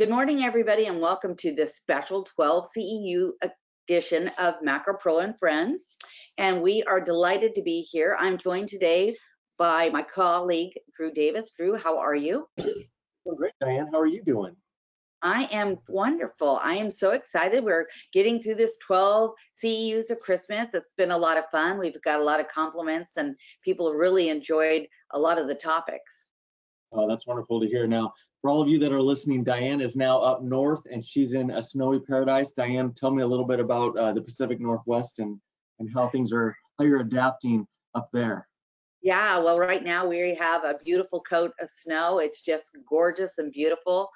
Good morning, everybody, and welcome to this special 12 CEU edition of Macro Pro and Friends. And we are delighted to be here. I'm joined today by my colleague, Drew Davis. Drew, how are you? Well, great, Diane. How are you doing? I am wonderful. I am so excited. We're getting through this 12 CEUs of Christmas. It's been a lot of fun. We've got a lot of compliments, and people really enjoyed a lot of the topics. Oh, that's wonderful to hear. Now, for all of you that are listening, Diane is now up north and she's in a snowy paradise. Diane, tell me a little bit about the Pacific Northwest and how you're adapting up there. Yeah, well, right now we have a beautiful coat of snow. It's just gorgeous and beautiful.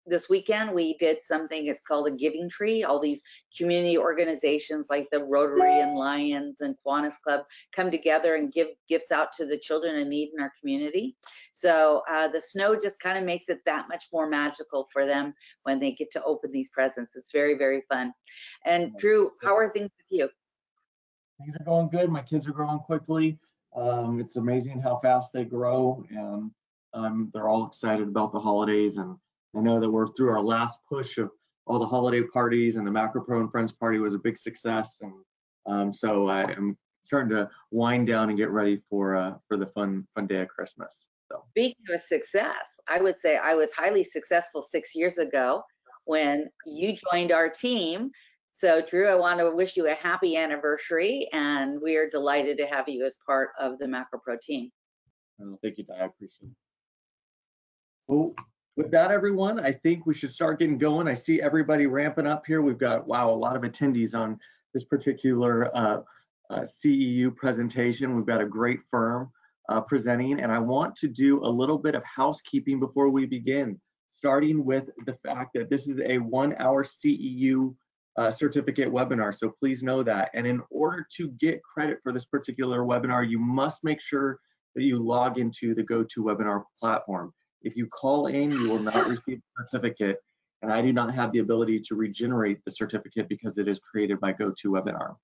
This weekend, we did something, it's called a giving tree. All these community organizations like the Rotary and Lions and Kiwanis Club come together and give gifts out to the children in need in our community. So the snow just kind of makes it that much more magical for them when they get to open these presents. It's very, very fun. And Drew, how are things with you? Things are going good. My kids are growing quickly. It's amazing how fast they grow, and they're all excited about the holidays. And I know that we're through our last push of all the holiday parties, and the Macro Pro and Friends party was a big success. And so I am starting to wind down and get ready for the fun day of Christmas. So. Speaking of success, I would say I was highly successful 6 years ago when you joined our team. So Drew, I want to wish you a happy anniversary, and we are delighted to have you as part of the Macro Pro team. Oh, thank you, Di. I appreciate it. Well, with that, everyone, I think we should start getting going. I see everybody ramping up here. We've got, wow, a lot of attendees on this particular CEU presentation. We've got a great firm presenting, and I want to do a little bit of housekeeping before we begin, starting with the fact that this is a 1-hour CEU certificate webinar, so please know that. And in order to get credit for this particular webinar, you must make sure that you log into the GoToWebinar platform. If you call in, you will not receive a certificate, and I do not have the ability to regenerate the certificate because it is created by GoToWebinar.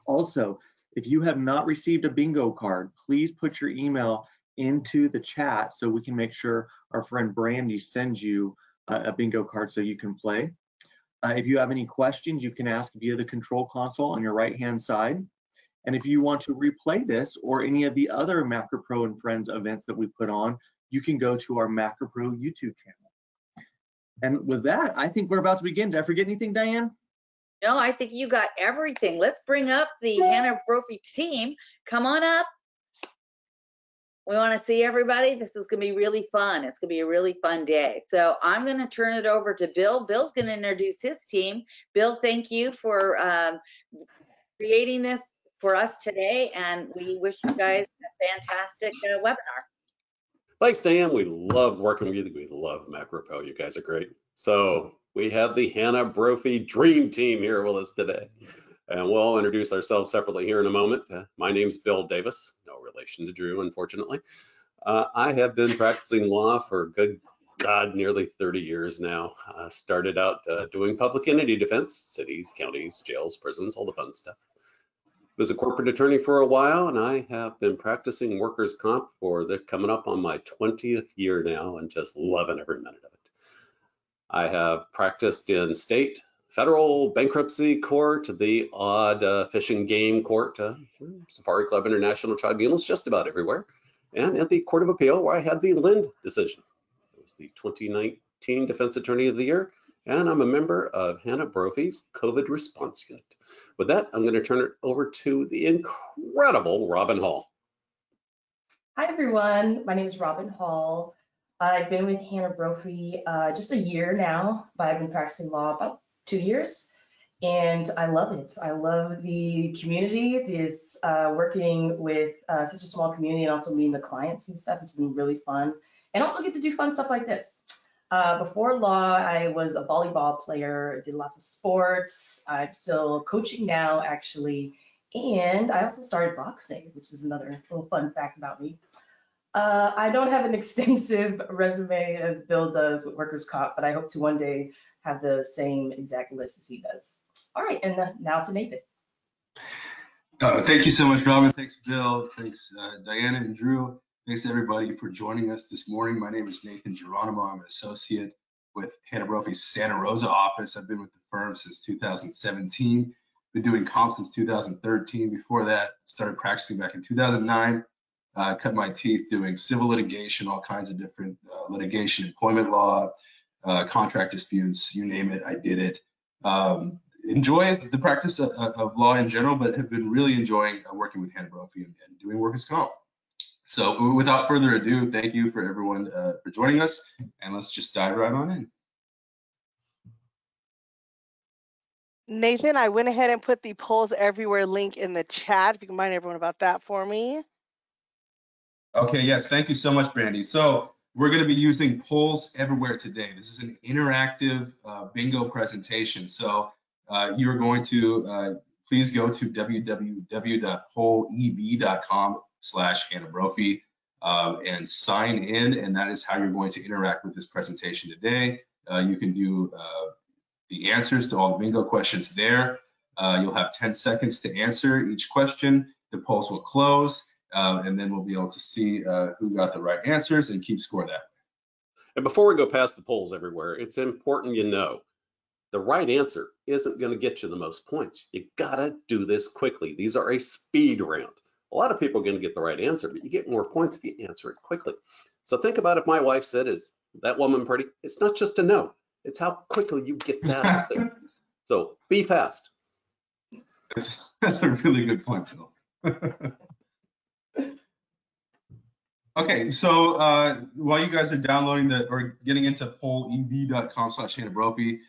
Also, if you have not received a bingo card, please put your email into the chat so we can make sure our friend Brandy sends you a bingo card so you can play. If you have any questions, you can ask via the control console on your right-hand side. And if you want to replay this or any of the other Macro Pro and Friends events that we put on, you can go to our Macro Pro YouTube channel. And with that, I think we're about to begin. Did I forget anything, Diane? No, I think you got everything. Let's bring up the Hanna and Brophy team. Come on up. We want to see everybody. This is going to be really fun. It's going to be a really fun day. So I'm going to turn it over to Bill. Bill's going to introduce his team. Bill, thank you for creating this for us today, and we wish you guys a fantastic webinar. Thanks, Dan. We love working with you. We love Macro Pro. You guys are great. So we have the Hanna Brophy Dream Team here with us today. And we'll introduce ourselves separately here in a moment. My name's Bill Davis, no relation to Drew, unfortunately. I have been practicing law for, good God, nearly 30 years now. Started out doing public entity defense, cities, counties, jails, prisons, all the fun stuff. Was a corporate attorney for a while, and I have been practicing workers' comp for coming up on my 20th year now, and just loving every minute of it. I have practiced in state, federal, bankruptcy court, the odd fish and game court, Safari Club International Tribunals, just about everywhere, and at the Court of Appeal, where I had the Lind decision. It was the 2019 Defense Attorney of the Year, and I'm a member of Hanna Brophy's COVID Response Unit. With that, I'm going to turn it over to the incredible Robin Hall. Hi, everyone. My name is Robin Hall. I've been with Hanna Brophy just a year now, but I've been practicing law about 2 years, and I love it. I love the community, this working with such a small community, and also meeting the clients and stuff. It's been really fun, and also get to do fun stuff like this. Before law, I was a volleyball player, did lots of sports. I'm still coaching now, actually, and I also started boxing, which is another little fun fact about me. I don't have an extensive resume as Bill does with workers' comp, but I hope to one day have the same exact list as he does. All right, and now to Nathan. Thank you so much, Robin. Thanks, Bill. Thanks, Diana and Drew. Thanks everybody for joining us this morning. My name is Nathan Geronimo. I'm an associate with Hanna Brophy's Santa Rosa office. I've been with the firm since 2017. Been doing comp since 2013. Before that, started practicing back in 2009. Cut my teeth doing civil litigation, all kinds of different litigation, employment law, contract disputes, you name it, I did it. Enjoy the practice of law in general, but have been really enjoying working with Hanna Brophy and doing workers' comp. So without further ado, thank you for everyone for joining us, and let's just dive right on in. Nathan, I went ahead and put the polls everywhere link in the chat. If you can remind everyone about that for me. Okay, yes, thank you so much, Brandy. So we're going to be using polls everywhere today. This is an interactive bingo presentation. So you're going to please go to www.pollev.com/Hanna Brophy and sign in, and that is how you're going to interact with this presentation today. You can do the answers to all the bingo questions there. You'll have 10 seconds to answer each question. The polls will close, and then we'll be able to see who got the right answers and keep score that way. And before we go past the polls everywhere, it's important you know the right answer isn't going to get you the most points. You gotta do this quickly. These are a speed round. A lot of people are going to get the right answer, but you get more points if you answer it quickly. So think about if my wife said, "Is that woman pretty?" It's not just a no, it's how quickly you get that out there. So be fast. That's a really good point, Phil. Okay, so while you guys are downloading or getting into pollev.com/Hanna Brophy,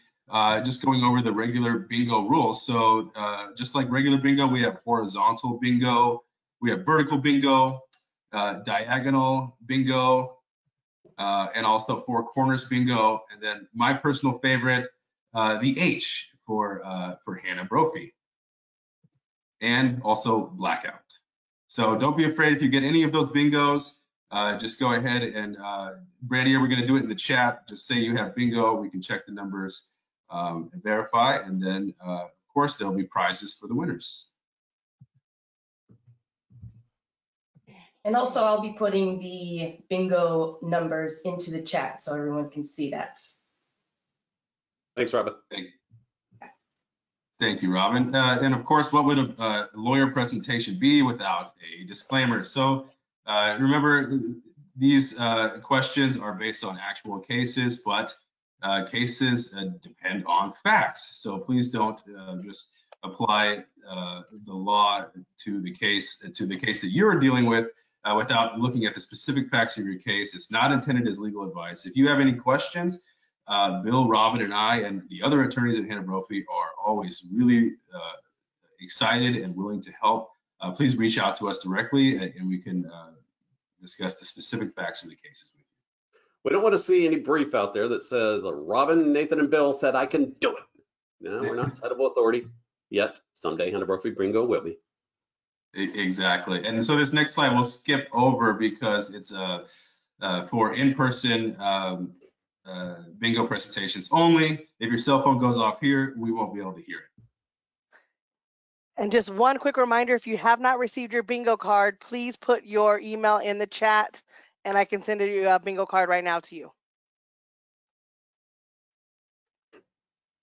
just going over the regular bingo rules. So just like regular bingo, we have horizontal bingo, we have vertical bingo, diagonal bingo, and also four corners bingo. And then my personal favorite, the H for Hanna Brophy, and also blackout. So don't be afraid if you get any of those bingos. Just go ahead and Brandy, we're going to do it in the chat. Just say you have bingo. We can check the numbers and verify. And then, of course, there'll be prizes for the winners. And also, I'll be putting the bingo numbers into the chat so everyone can see that. Thanks, Robin. Thank you, Robin. And of course, what would a lawyer presentation be without a disclaimer? So remember, these questions are based on actual cases, but cases depend on facts. So please don't just apply the law to the case that you're dealing with without looking at the specific facts of your case. It's not intended as legal advice. If you have any questions, Bill, Robin, and I, and the other attorneys at Hanna Brophy are always really excited and willing to help. Please reach out to us directly, and we can discuss the specific facts of the cases with you. We don't want to see any brief out there that says Robin, Nathan, and Bill said I can do it. No, we're not citable authority yet. Someday Hanna Brophy bingo will be. Exactly. And so this next slide we'll skip over because it's for in-person bingo presentations only. If your cell phone goes off here, we won't be able to hear it. And just one quick reminder, if you have not received your bingo card, please put your email in the chat and I can send you a bingo card right now to you.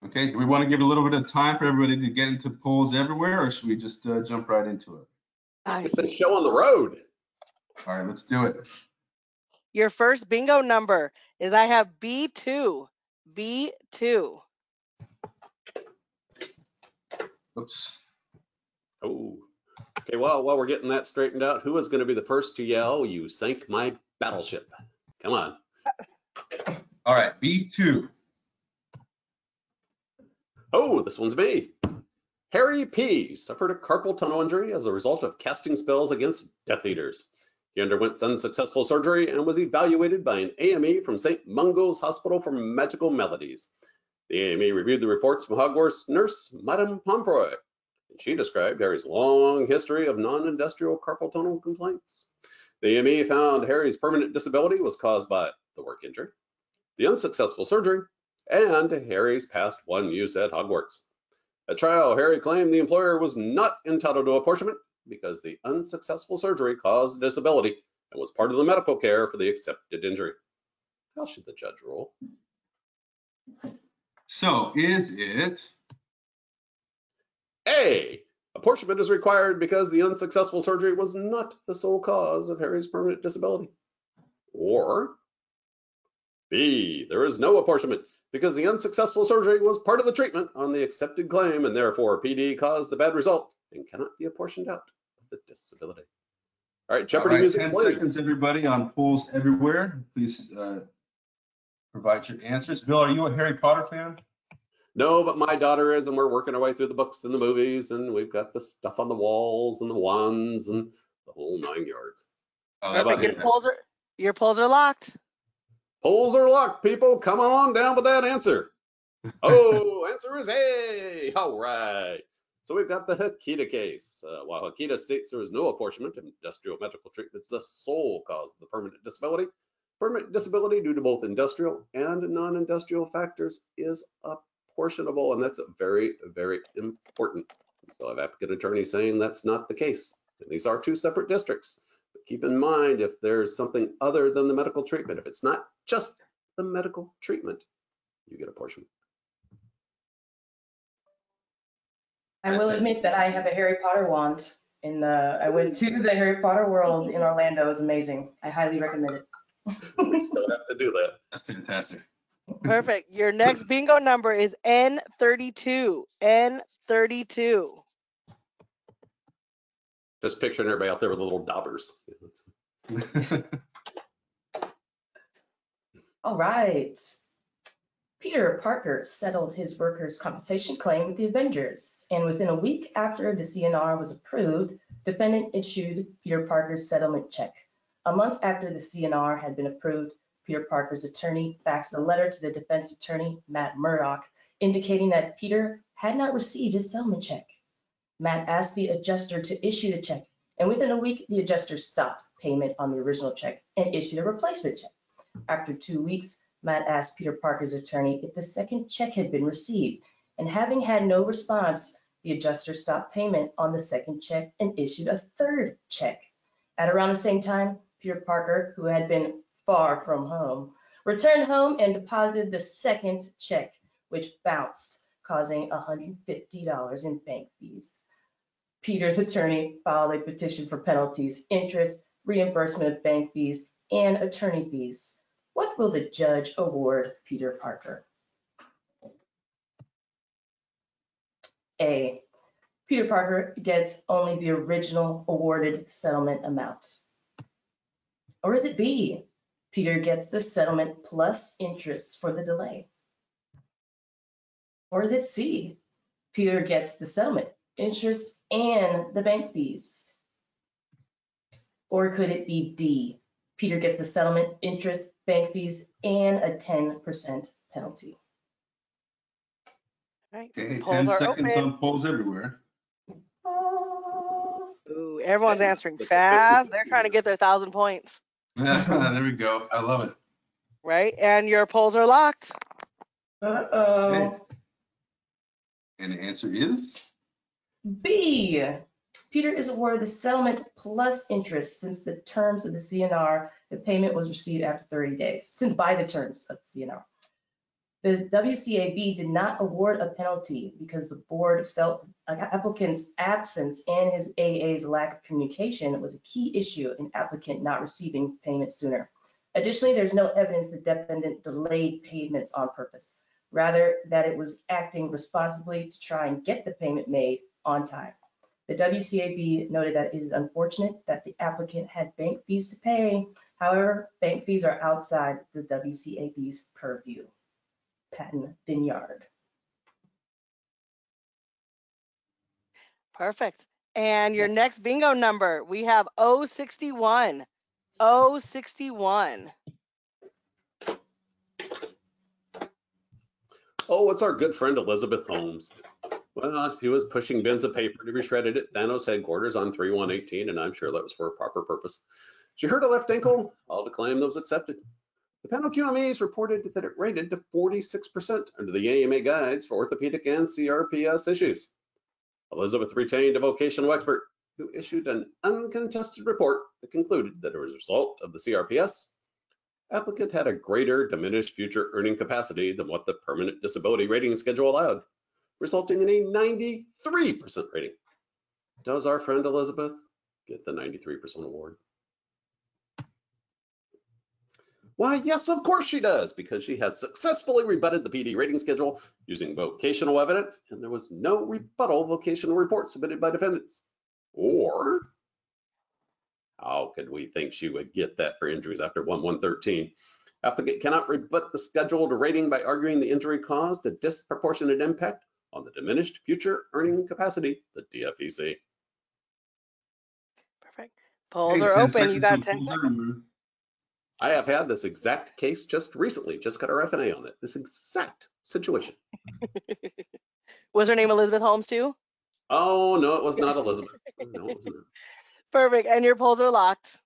Okay, do we want to give a little bit of time for everybody to get into polls everywhere, or should we just jump right into it? Get the show on the road. All right, let's do it. Your first bingo number is I have B2. B2. Oops. Oh, okay. Well, while we're getting that straightened out, who is going to be the first to yell, "You sank my battleship"? Come on. All right, B2. Oh, this one's me. Harry P. suffered a carpal tunnel injury as a result of casting spells against Death Eaters. He underwent unsuccessful surgery and was evaluated by an AME from St. Mungo's Hospital for Magical Melodies. The AME reviewed the reports from Hogwarts nurse Madame Pomfroy. She described Harry's long history of non-industrial carpal tunnel complaints. The AME found Harry's permanent disability was caused by the work injury, the unsuccessful surgery, and Harry's past one use at Hogwarts. At trial, Harry claimed the employer was not entitled to apportionment because the unsuccessful surgery caused disability and was part of the medical care for the accepted injury. How should the judge rule? So is it A, apportionment is required because the unsuccessful surgery was not the sole cause of Harry's permanent disability? Or B, there is no apportionment because the unsuccessful surgery was part of the treatment on the accepted claim and therefore PD caused the bad result and cannot be apportioned out of the disability? All right, Jeopardy music, 10 please. seconds, everybody, on polls everywhere. Please provide your answers. Bill, are you a Harry Potter fan? No, but my daughter is, and we're working our way through the books and the movies, and we've got the stuff on the walls and the wands and the whole 9 yards. Oh, that's Perfect. fantastic. Your polls are locked. Polls are locked, people. Come on down with that answer. Oh, answer is A. All right. So we've got the Hakita case. While Hakita states there is no apportionment, industrial medical treatment is the sole cause of the permanent disability. Permanent disability due to both industrial and non-industrial factors is apportionable, and that's very, very important. So I have applicant attorney saying that's not the case. And these are two separate districts. But keep in mind, if there's something other than the medical treatment, if it's not just the medical treatment, you get apportionment. I will admit that I have a Harry Potter wand I went to the Harry Potter world in Orlando. It was amazing. I highly recommend it. We still have to do that. That's fantastic. Perfect. Your next bingo number is N32. N32. Just picturing everybody out there with little daubers. All right. Peter Parker settled his workers' compensation claim with the Avengers, and within a week after the CNR was approved, defendant issued Peter Parker's settlement check. A month after the CNR had been approved, Peter Parker's attorney faxed a letter to the defense attorney, Matt Murdock, indicating that Peter had not received his settlement check. Matt asked the adjuster to issue the check, and within a week, the adjuster stopped payment on the original check and issued a replacement check. After 2 weeks, Matt asked Peter Parker's attorney if the second check had been received, and having had no response, the adjuster stopped payment on the second check and issued a third check. At around the same time, Peter Parker, who had been far from home, returned home and deposited the second check, which bounced, causing $150 in bank fees. Peter's attorney filed a petition for penalties, interest, reimbursement of bank fees, and attorney fees. What will the judge award Peter Parker? A, Peter Parker gets only the original awarded settlement amount. Or is it B, Peter gets the settlement plus interest for the delay? Or is it C, Peter gets the settlement, interest, and the bank fees? Or could it be D, Peter gets the settlement, interest, bank fees, and a 10% penalty? All right. Okay, 10 Polls are seconds open. on polls everywhere. Ooh, everyone's answering fast. They're trying to get their 1,000 points, There we go. I love it. right? And your polls are locked. Uh-oh. Okay. And the answer is? B, Peter is awarded the settlement plus interest since the terms of the CNR, the payment was received after 30 days, since by the terms of the CNR. The WCAB did not award a penalty because the board felt an applicant's absence and his AA's lack of communication was a key issue in applicant not receiving payment sooner. Additionally, there's no evidence the defendant delayed payments on purpose, rather that it was acting responsibly to try and get the payment made on time. The WCAB noted that it is unfortunate that the applicant had bank fees to pay. However, bank fees are outside the WCAB's purview. Patton Vineyard. Perfect. And your Yes. next bingo number, we have 061. 061. Oh, it's our good friend Elizabeth Holmes. Well, she was pushing bins of paper to be shredded at Thanos headquarters on 3/1/18, and I'm sure that was for a proper purpose. She hurt a left ankle, all to claim that was accepted. The panel QMEs reported that it rated to 46% under the AMA guides for orthopedic and CRPS issues. Elizabeth retained a vocational expert who issued an uncontested report that concluded that as a result of the CRPS, applicant had a greater diminished future earning capacity than what the permanent disability rating schedule allowed, resulting in a 93% rating. Does our friend Elizabeth get the 93% award? Why, yes, of course she does, because she has successfully rebutted the PD rating schedule using vocational evidence, and there was no rebuttal vocational report submitted by defendants. Or, how could we think she would get that for injuries after 1/113? Applicant cannot rebut the scheduled rating by arguing the injury caused a disproportionate impact on the diminished future earning capacity, the DFEC. Perfect. Polls Hey, are 10 open. You seconds got till 10 polls are seconds. removed. I have had this exact case just recently, just got our F&A on it, this exact situation. Was her name Elizabeth Holmes too? Oh, no, it was not Elizabeth. No, it was not. Perfect. And your polls are locked.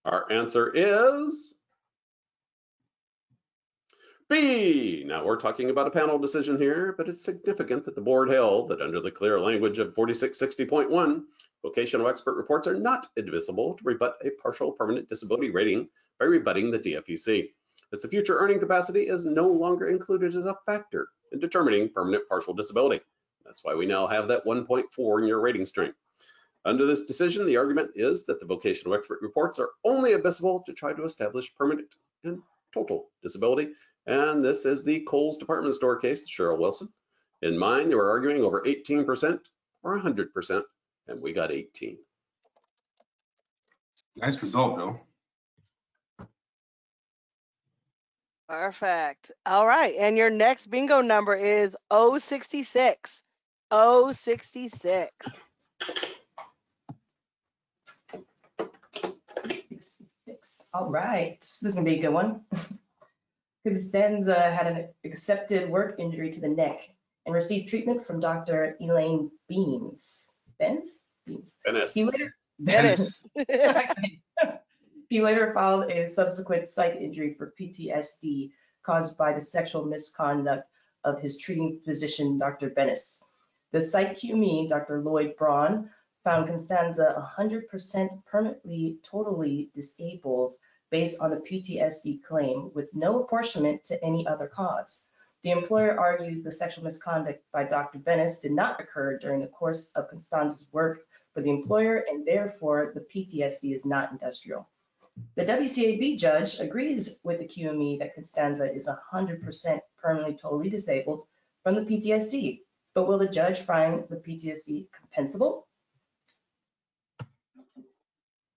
Our answer is B. Now we're talking about a panel decision here, but it's significant that the board held that under the clear language of 4660.1, vocational expert reports are not admissible to rebut a partial permanent disability rating by rebutting the DFEC, as the future earning capacity is no longer included as a factor in determining permanent partial disability. That's why we now have that 1.4 in your rating strength. Under this decision, the argument is that the vocational expert reports are only admissible to try to establish permanent and total disability. And this is the Kohl's department store case, Cheryl Wilson. In mine, they were arguing over 18% or 100%, and we got 18. Nice result, Bill. Perfect. All right. And your next bingo number is 066. 066. 66. All right. This is going to be a good one. Costanza had an accepted work injury to the neck and received treatment from Dr. Elaine Beans. Beans? Venice. He later, Dennis. He later filed a subsequent psych injury for PTSD caused by the sexual misconduct of his treating physician, Dr. Bennis. The psych QME, Dr. Lloyd Braun, found Constanza 100% permanently totally disabled based on the PTSD claim with no apportionment to any other cause. The employer argues the sexual misconduct by Dr. Bennis did not occur during the course of Constanza's work for the employer, and therefore the PTSD is not industrial. The WCAB judge agrees with the QME that Constanza is 100% permanently totally disabled from the PTSD, but will the judge find the PTSD compensable?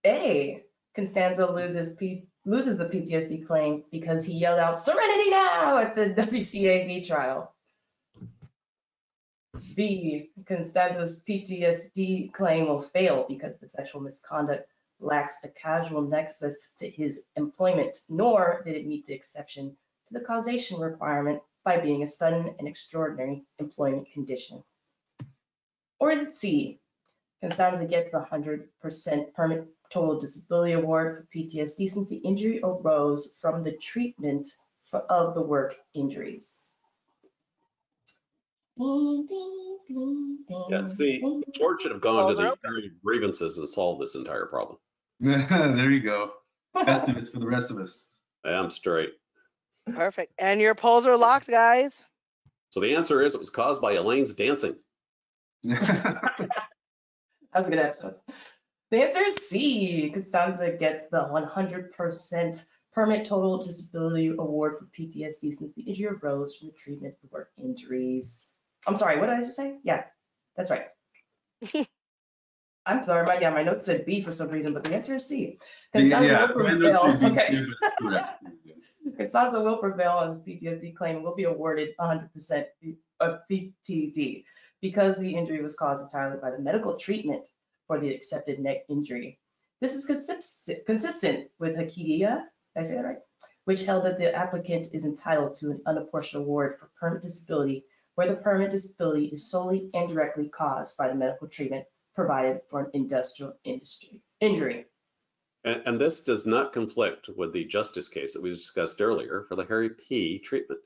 A, Constanza loses the PTSD claim because he yelled out "Serenity now" at the WCAB trial. B, Constanza's PTSD claim will fail because the sexual misconduct lacks a causal nexus to his employment, nor did it meet the exception to the causation requirement by being a sudden and extraordinary employment condition. Or is it C? Constanza gets the 100% permanent total disability award for PTSD since the injury arose from the treatment of the work injuries. Yeah, see, the board should have gone to the area of grievances and solved this entire problem. There you go. Estimates for the rest of us. I'm straight. Perfect. And your polls are locked, guys. So the answer is it was caused by Elaine's dancing. That was a good episode. The answer is C. Constanza gets the 100% permanent total disability award for PTSD since the injury arose from the treatment of work injuries. I'm sorry, what did I just say? Yeah, that's right. I'm sorry, my notes said B for some reason, but the answer is C. Constanza will prevail. Okay. Constanza will prevail on his PTSD claim and will be awarded 100% of PTD because the injury was caused entirely by the medical treatment for the accepted neck injury. This is consistent with Hakidia, did I say that right? Which held that the applicant is entitled to an unapportioned award for permanent disability where the permanent disability is solely and directly caused by the medical treatment provided for an industrial injury. And this does not conflict with the justice case that we discussed earlier for the Harry P. treatment,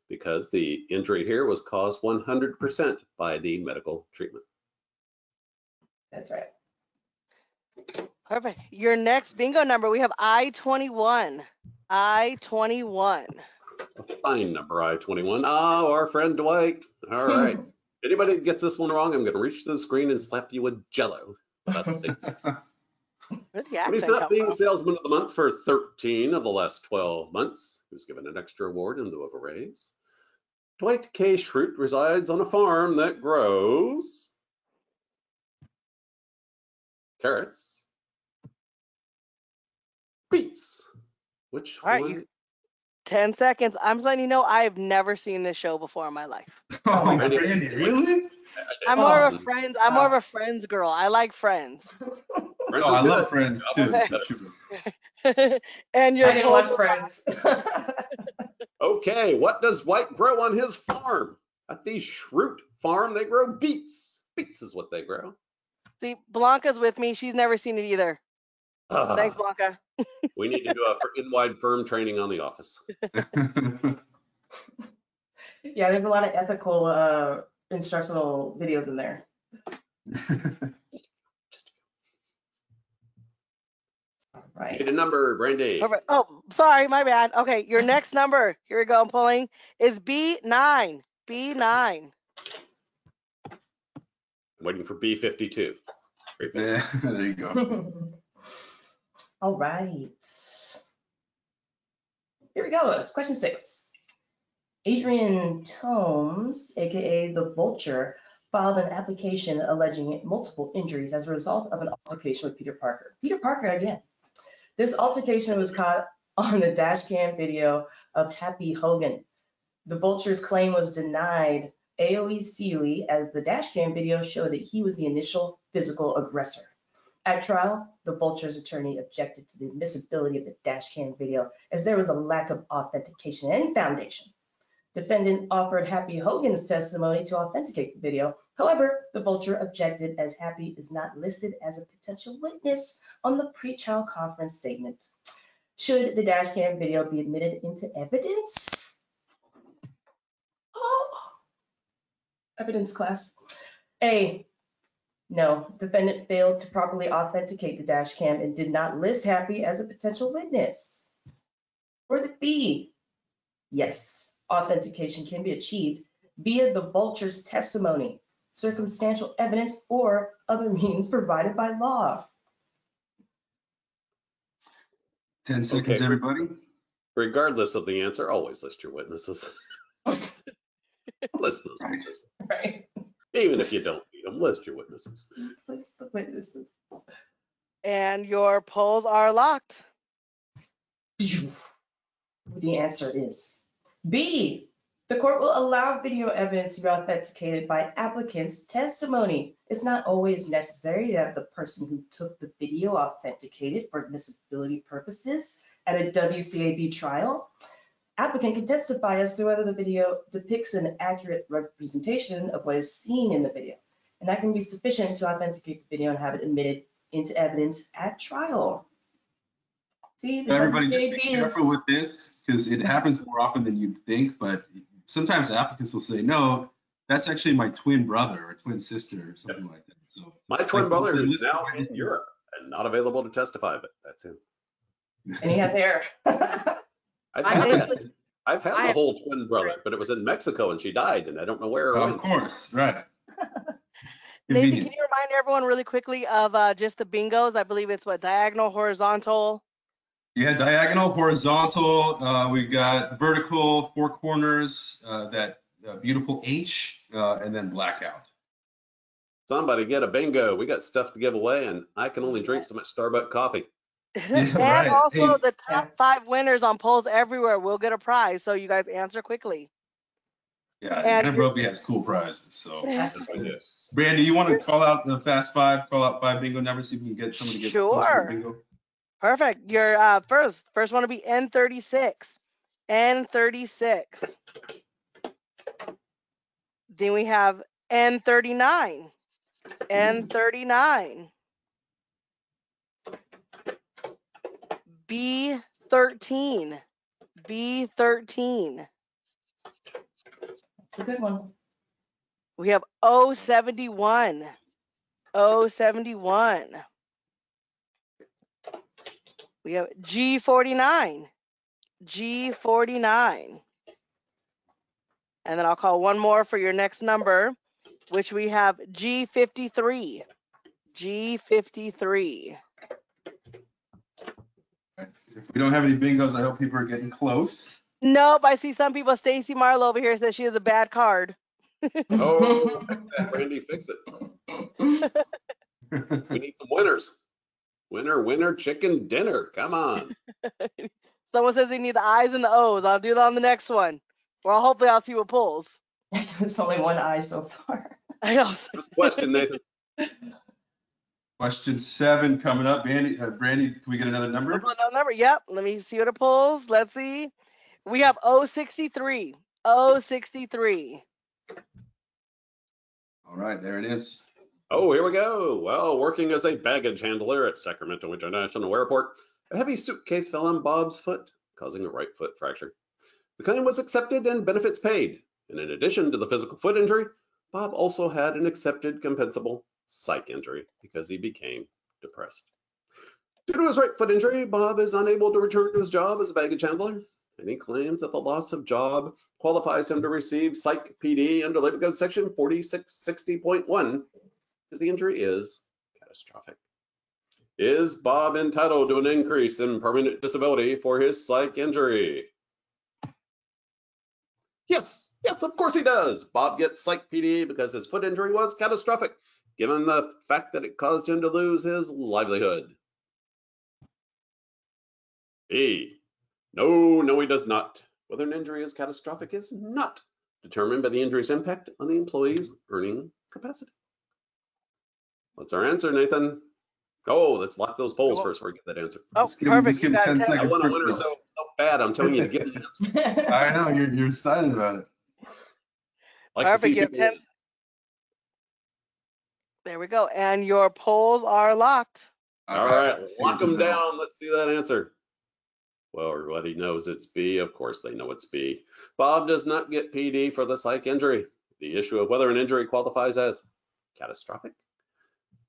because the injury here was caused 100% by the medical treatment. That's right. Perfect. Your next bingo number, we have I-21. I-21. Fine number I-21. Oh, our friend Dwight. All right. Anybody that gets this one wrong, I'm going to reach to the screen and slap you with Jello. That's statement. Where'd the When he's accent not come being from? salesman of the month for 13 of the last 12 months, he was given an extra award in lieu of a raise. Dwight K. Schrute resides on a farm that grows carrots, beets. Which All right, one? 10 seconds. I'm just letting you know I have never seen this show before in my life. Oh, my God. Randy, really? I'm Oh. more of a Friends. I'm more of a Friends girl. I like Friends. Friends Oh, is I good. love Friends too. Okay. For sure. And your I didn't polls watch were Friends. Okay, what does Dwight grow on his farm? At the Schrute farm, they grow beets. Beets is what they grow. See, Blanca's with me. She's never seen it either. Thanks, Ah, Blanca. we need to do a in-wide firm training on the office. Yeah, there's a lot of ethical instructional videos in there. Right. Need a number, Brandy. Perfect. Oh, sorry, my bad. Okay, your next number, here we go, I'm pulling, is B9. B9. I'm waiting for B52. Yeah, there you go. All right. Here we go. It's question 6. Adrian Tomes, aka the Vulture, filed an application alleging multiple injuries as a result of an altercation with Peter Parker. Peter Parker again. This altercation was caught on the dash cam video of Happy Hogan. The Vulture's claim was denied AOE COE as the dash cam video showed that he was the initial physical aggressor. At trial, the Vulture's attorney objected to the admissibility of the dash cam video as there was a lack of authentication and foundation. Defendant offered Happy Hogan's testimony to authenticate the video. However, the Vulture objected as Happy is not listed as a potential witness on the pre-trial conference statement. Should the dash cam video be admitted into evidence? Oh, evidence class. A, no, defendant failed to properly authenticate the dash cam and did not list Happy as a potential witness. Or is it B? Yes, authentication can be achieved via the Vulture's testimony, circumstantial evidence, or other means provided by law. 10 seconds, Okay. everybody. Regardless of the answer, always list your witnesses. List those Right. witnesses. Right. Even if you don't need them, list your witnesses. Let's the witnesses. And your polls are locked. The answer is B. The court will allow video evidence to be authenticated by applicant's testimony. It's not always necessary to have the person who took the video authenticated for admissibility purposes at a WCAB trial. Applicant can testify as to whether the video depicts an accurate representation of what is seen in the video. And that can be sufficient to authenticate the video and have it admitted into evidence at trial. See, the Everybody, just be WCAB careful with this because it happens more often than you'd think. But sometimes applicants will say, "No, that's actually my twin brother or twin sister or something like that." So My twin like, brother they'll is list the now in witnesses. Europe and not available to testify, but that's him. and he has hair. I've I had, have- I've had I the have- whole twin brother, but it was in Mexico and she died, and I don't know where or Of when. course, right. Nathan, Convenient. can you remind everyone really quickly of just the bingos? I believe it's what, diagonal, horizontal? Yeah, diagonal, horizontal. We got vertical, 4 corners, that beautiful H, and then blackout. Somebody get a bingo. We got stuff to give away, and I can only drink so much Starbucks coffee. And right. also Hey. the top 5 winners on polls everywhere will get a prize. So you guys answer quickly. Yeah, And Hanna and Brophy has cool prizes. So, That's Yes, we do. Brandy, you want to call out the fast 5, call out 5 bingo numbers, see if we can get somebody to get closer to Sure. bingo. Perfect. Your first one will be N36. N36. Then we have N39. N39. B13. B13. a good one. We have O71. O71. We have G49. G49. And then I'll call one more for your next number, which we have G53. G53. If we don't have any bingos, I hope people are getting close. Nope, I see some people. Stacy Marlowe over here says she has a bad card. Oh, fix that, Brandy, fix it. We need some winners. Winner, winner, chicken dinner. Come on. Someone says they need the I's and the O's. I'll do that on the next one. Well, hopefully I'll see what pulls. It's only one eye so far. I know. First question, Nathan. Question 7 coming up. Brandy, can we get another number? We'll put another number. Yep. Let me see what it pulls. Let's see. We have O63. O63. All right, there it is. Oh, here we go. Well, working as a baggage handler at Sacramento International Airport, a heavy suitcase fell on Bob's foot, causing a right foot fracture. The claim was accepted and benefits paid. And in addition to the physical foot injury, Bob also had an accepted compensable psych injury because he became depressed. Due to his right foot injury, Bob is unable to return to his job as a baggage handler, and he claims that the loss of job qualifies him to receive psych PD under Labor Code section 4660.1 because the injury is catastrophic. Is Bob entitled to an increase in permanent disability for his psych injury? Yes, of course he does. Bob gets psych PD because his foot injury was catastrophic, given the fact that it caused him to lose his livelihood. B. No, he does not. Whether an injury is catastrophic is not determined by the injury's impact on the employee's earning capacity. What's our answer, Nathan? Oh, let's lock those polls first before we get that answer. Oh, perfect. Give You him got 10 10 I seconds. want a winner so bad, I'm telling you to get an answer. I know, you're excited about it. I like to Perfect. see You have people 10. There we go. And your polls are locked. All right, let's see lock what's them in the middle. down. Let's see that answer. Well, everybody knows it's B. Of course they know it's B. Bob does not get PD for the psych injury. The issue of whether an injury qualifies as catastrophic,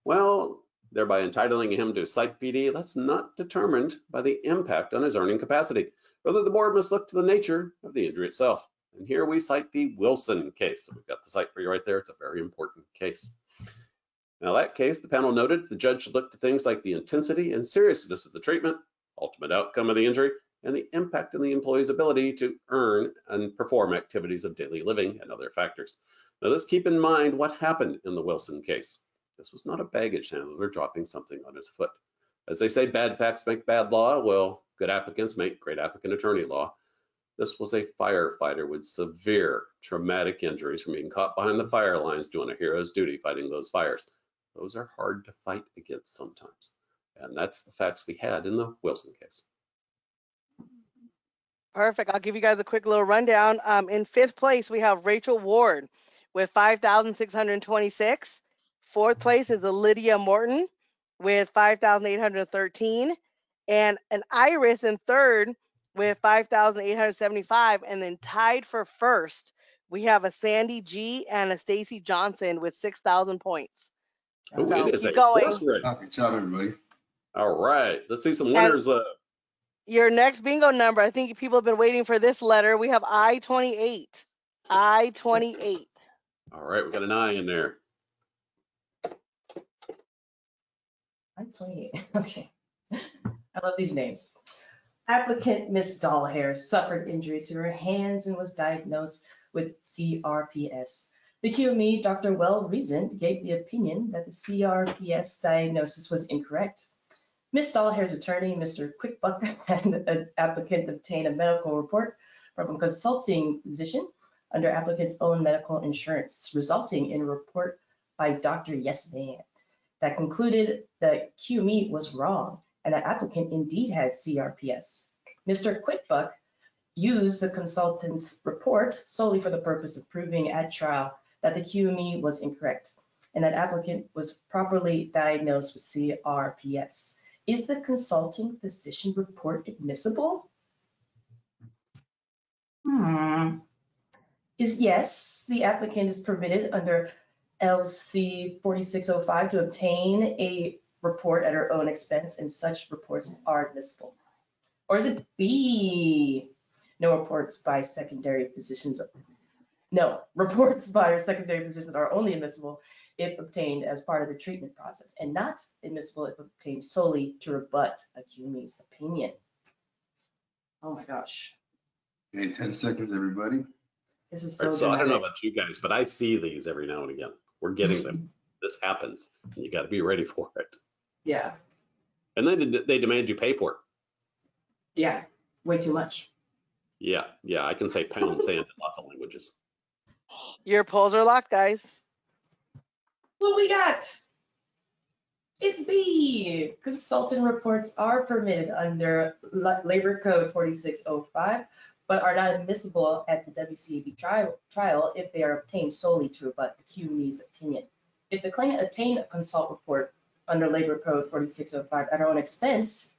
well, thereby entitling him to psych PD, that's not determined by the impact on his earning capacity. Rather, the board must look to the nature of the injury itself. And here we cite the Wilson case. So we've got the cite for you right there. It's a very important case. Now, that case, the panel noted the judge should look to things like the intensity and seriousness of the treatment, ultimate outcome of the injury, and the impact on the employee's ability to earn and perform activities of daily living and other factors. Now, let's keep in mind what happened in the Wilson case. This was not a baggage handler dropping something on his foot. As they say, bad facts make bad law. Well, good applicants make great applicant attorney law. This was a firefighter with severe traumatic injuries from being caught behind the fire lines doing a hero's duty fighting those fires. Those are hard to fight against sometimes. And that's the facts we had in the Wilson case. Perfect. I'll give you guys a quick little rundown. In 5th place, we have Rachel Ward with 5,626. 4th place is Lydia Morton with 5,813. And an Iris in 3rd with 5,875. And then tied for 1st, we have a Sandy G and a Stacy Johnson with 6,000 points. Oh, So it is keep a going. horse race. Good job, everybody. All right, let's see some winners. Your next bingo number, I think people have been waiting for this letter. We have I-28. I-28. All right, we got an I in there. I'm 28. Okay. I love these names. Applicant Miss Dollhair suffered injury to her hands and was diagnosed with CRPS. The QME, Dr. Well-Reasoned, gave the opinion that the CRPS diagnosis was incorrect. Ms. Dollhair's attorney, Mr. Quickbuck, and an applicant obtained a medical report from a consulting physician under applicant's own medical insurance, resulting in a report by Dr. Yes Man that concluded that QME was wrong and the applicant indeed had CRPS. Mr. Quickbuck used the consultant's report solely for the purpose of proving at trial that the QME was incorrect and that applicant was properly diagnosed with CRPS. Is the consulting physician report admissible? Is yes, the applicant is permitted under LC 4605 to obtain a report at her own expense, and such reports are admissible? Or is it B, no reports by secondary physicians? No, reports by secondary physicians are only admissible if obtained as part of the treatment process, and not admissible if obtained solely to rebut a QME's opinion. Oh my gosh, Okay, 10 seconds, everybody. this is All right, so so I don't know dramatic. about you guys, but I see these every now and again. We're getting them. This happens. And you got to be ready for it. Yeah, And then they demand you pay for it. yeah, way too much. Yeah, I can say pound sand in lots of languages. Your polls are locked, guys. What we got? It's B. Consultant reports are permitted under Labor Code 4605, but are not admissible at the WCAB trial if they are obtained solely to rebut the QME's opinion. If the claimant obtained a consult report under Labor Code 4605 at her own expense,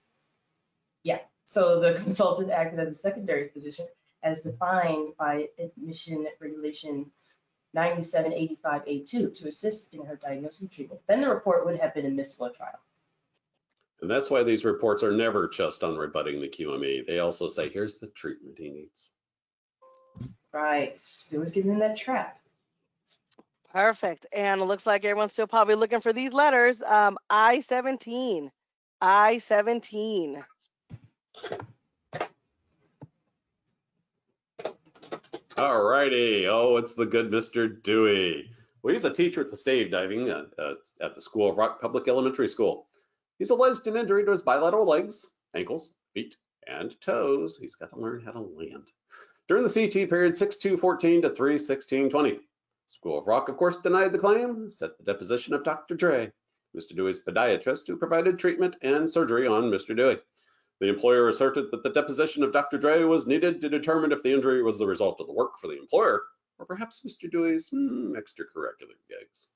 yeah, so the consultant acted as a secondary physician as defined by Admission Regulation 9785A2 to assist in her diagnosis and treatment, then the report would have been admissible at trial. And that's why these reports are never just on rebutting the QME. They also say, here's the treatment he needs. Right, it was getting in that trap. Perfect. And it looks like everyone's still probably looking for these letters. I-17. I-17. All righty. Oh, it's the good Mr. Dewey. Well, he's a teacher at the stave diving at the School of Rock Public Elementary School. He's alleged an injury to his bilateral legs, ankles, feet, and toes. He's got to learn how to land. During the CT period 6/2/14 to 3/16/20. School of Rock, of course, denied the claim, set the deposition of Dr. Dre, Mr. Dewey's podiatrist who provided treatment and surgery on Mr. Dewey. The employer asserted that the deposition of Dr. Dre was needed to determine if the injury was the result of the work for the employer or perhaps Mr. Dewey's extracurricular gigs.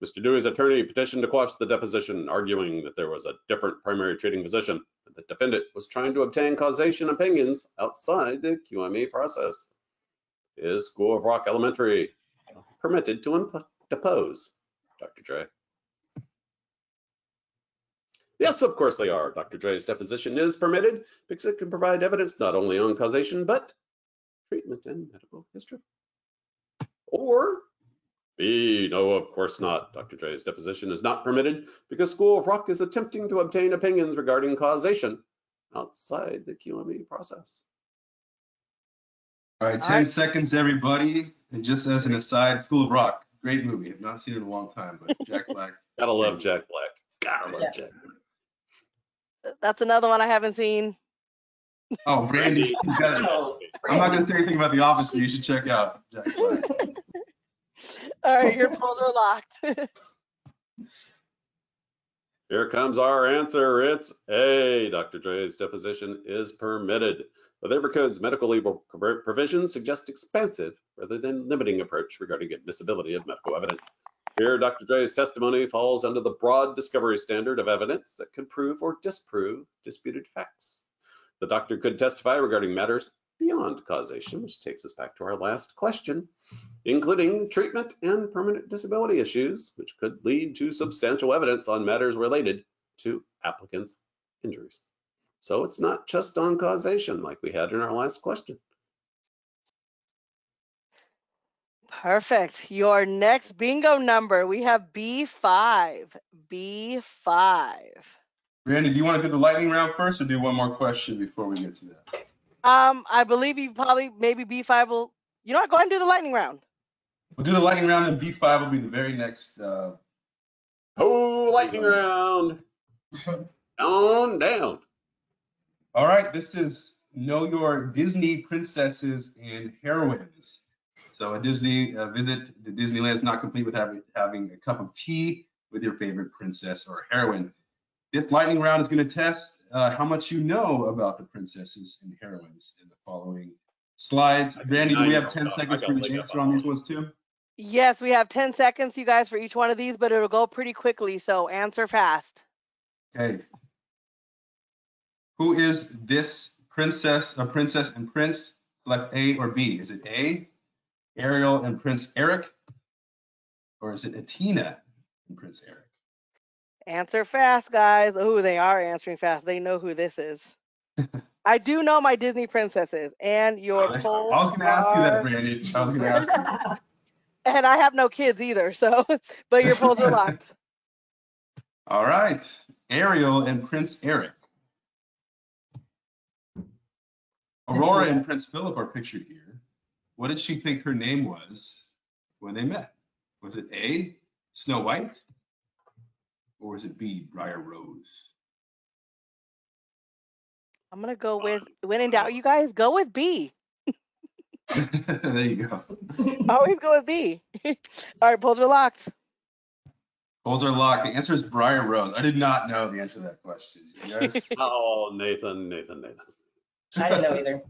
Mr. Dewey's attorney petitioned to quash the deposition, arguing that there was a different primary treating physician and the defendant was trying to obtain causation opinions outside the QME process. Is School of Rock Elementary permitted to depose Dr. Dre? Yes, of course they are. Dr. Dre's deposition is permitted because it can provide evidence not only on causation, but treatment and medical history. Or B, no, of course not. Dr. Dre's deposition is not permitted because School of Rock is attempting to obtain opinions regarding causation outside the QME process. All right, 10 seconds, everybody. And just as an aside, School of Rock, great movie. I've not seen it in a long time, but Jack Black. Gotta love Jack Black. Gotta love Jack Black. That's another one I haven't seen. Oh, Randy, you gotta, I'm not going to say anything about The Office, but you should check out Jack Black. All right, your polls are locked. Here comes our answer. It's A. Dr. Dre's deposition is permitted. The Labor Code's medical legal provisions suggest expansive rather than limiting approach regarding admissibility of medical evidence. Here, Dr. Dre's testimony falls under the broad discovery standard of evidence that could prove or disprove disputed facts. The doctor could testify regarding matters beyond causation, which takes us back to our last question, including treatment and permanent disability issues, which could lead to substantial evidence on matters related to applicants' injuries. So it's not just on causation like we had in our last question. Perfect. Your next bingo number, we have B5. B5. Randy, do you want to do the lightning round first or do one more question before we get to that? I believe you probably, maybe B5 will, you know what, go ahead and do the lightning round. We'll do the lightning round and B5 will be the very next. Oh, lightning round. On down. All right, this is Know Your Disney Princesses and Heroines. So a Disney visit to Disneyland is not complete without having a cup of tea with your favorite princess or heroine. This lightning round is going to test how much you know about the princesses and heroines in the following slides. Randy, do we have 10 seconds for each answer on these ones too? Yes, we have 10 seconds, you guys, for each one of these, but it'll go pretty quickly, so answer fast. Okay. Who is this princess and prince? Select A or B. Is it A, Ariel and Prince Eric? or is it Atina in Prince Eric? Answer fast, guys. Oh, they are answering fast. They know who this is. I do know my Disney princesses, and your I polls was going to ask you that, are. Brandy. I was going to ask you. And I have no kids either, so but your polls are locked. All right, Ariel and Prince Eric. Aurora and Prince Philip are pictured here. What did she think her name was when they met? Was it A, Snow White, or was it B, Briar Rose? I'm gonna go with when in doubt, you guys go with B. There you go. Always go with B. All right, polls are locked. Polls are locked. The answer is Briar Rose. I did not know the answer to that question. You guys? Oh, Nathan. I didn't know either.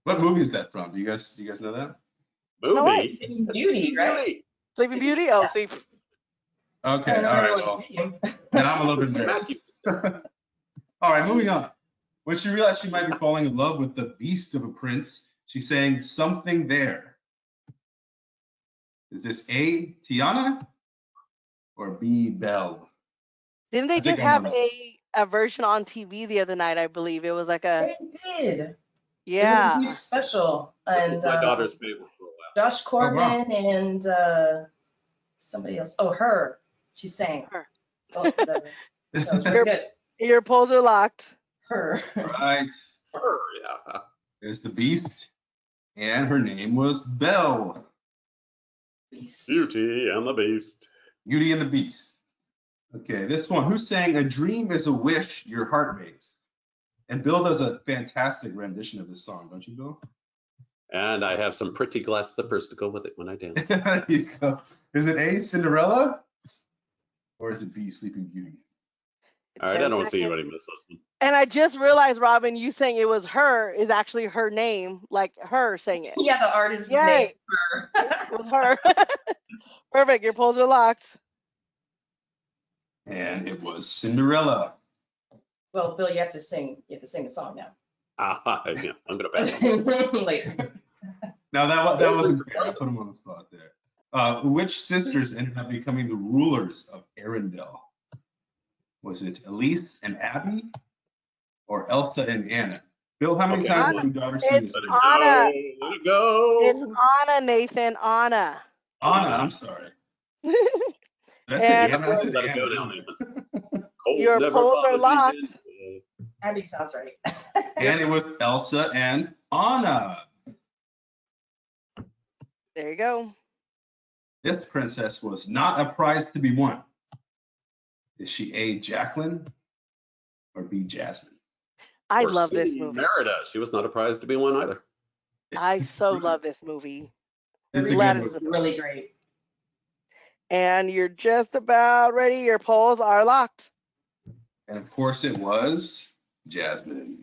What movie is that from? Do you guys know that? Snow White. Movie. Beauty, right? Sleeping Beauty. Oh, see. Okay, I all don't know right. anyone's Well, name. then I'm a little bit embarrassed. All right, moving on. When she realized she might be falling in love with the beast of a prince, she sang Something There. Is this A, Tiana, or B, Belle? Didn't they I think just I know have this. a version on TV the other night? I believe it was like a They did. It was a yeah. huge special. This And was my daughter's favorite for a while. Josh Oh, wow. Corbin and somebody else. Oh, her. She sang. Her. Oh, that was really good. Your polls are locked. Her. All right, Her, yeah. there's the beast, and her name was Belle. Beast. Beauty and the Beast. Beauty and the Beast. Okay, this one. Who sang "A Dream Is a Wish Your Heart Makes"? And Bill does a fantastic rendition of this song, don't you, Bill? And I have some pretty glass slippers to go with it when I dance. There you go. Is it A, Cinderella, or is it B, Sleeping Beauty? All right, I 10 don't see seconds. anybody miss this one. And I just realized, Robin, you saying it was her is actually her name, like her saying it. Yeah, the artist's Yay. name. Her. It was her. Perfect. Your polls are locked. And it was Cinderella. Well, Bill, you have to sing. You have to sing the song now. Yeah, I'm gonna bet. Later. Now that wasn't fair. I put him on the spot there. Which sisters ended up becoming the rulers of Arendelle? Was it Elise and Abby, or Elsa and Anna? Bill, how many Okay, times well, have your daughter seen It's this? Let it Anna. go. Let it go. It's Anna, Nathan. Anna. Anna, I'm sorry. Did I say And Anna? I said Let it go Anna. now, Nathan. Cold your never polls are bothered locked. Nathan. Abby sounds right. And it was Elsa and Anna. There you go. This princess was not a prize to be won. Is she A, Jacqueline, or B, Jasmine? I Or love this C, movie. Merida. She was not a prize to be won either. I so love this movie. It's a Glad good it's one. the- Really great. And you're just about ready. Your polls are locked. And of course it was Jasmine.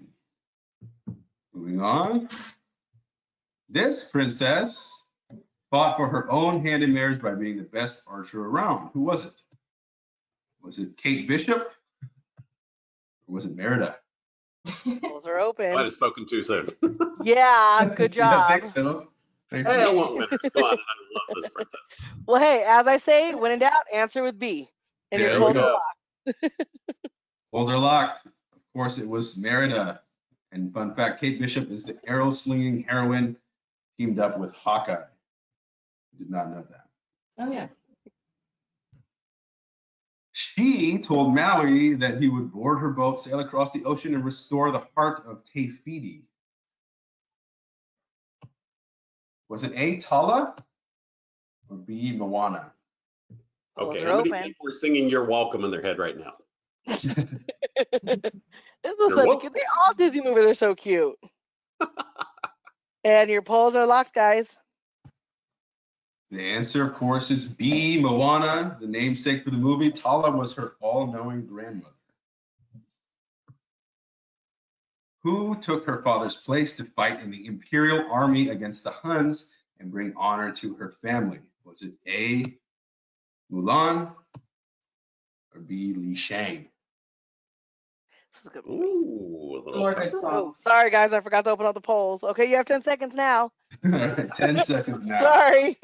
Moving on. This princess fought for her own hand in marriage by being the best archer around. Who was it? Was it Kate Bishop? Or was it Merida? Polls are Might open. have spoken too soon. Yeah, good job. Thanks, Phil. Thanks, Hey, I Phil. want winners. Come on, I love this princess. Well, hey, as I say, when in doubt, answer with B. And There your we polls go. are locked. Polls are locked. Of course, it was Merida. And fun fact, Kate Bishop is the arrow slinging heroine teamed up with Hawkeye. Did not know that. Oh yeah. She told Maui that he would board her boat, sail across the ocean, and restore the heart of Te Fiti. Was it A, Tala, or B, Moana? Polls Okay, are how many open. people are singing "You're Welcome" in their head right now? This was You're such a welcome. cute. They all Disney movies are so cute. And your polls are locked, guys. The answer, of course, is B, Moana, the namesake for the movie. Tala was her all-knowing grandmother. Who took her father's place to fight in the Imperial Army against the Huns and bring honor to her family? Was it A, Mulan, or B, Li Shang? This is a good movie. Ooh, a little More tough. good Oh, songs. sorry, guys. I forgot to open up the polls. Okay, you have 10 seconds now. All right, 10 seconds now. Sorry.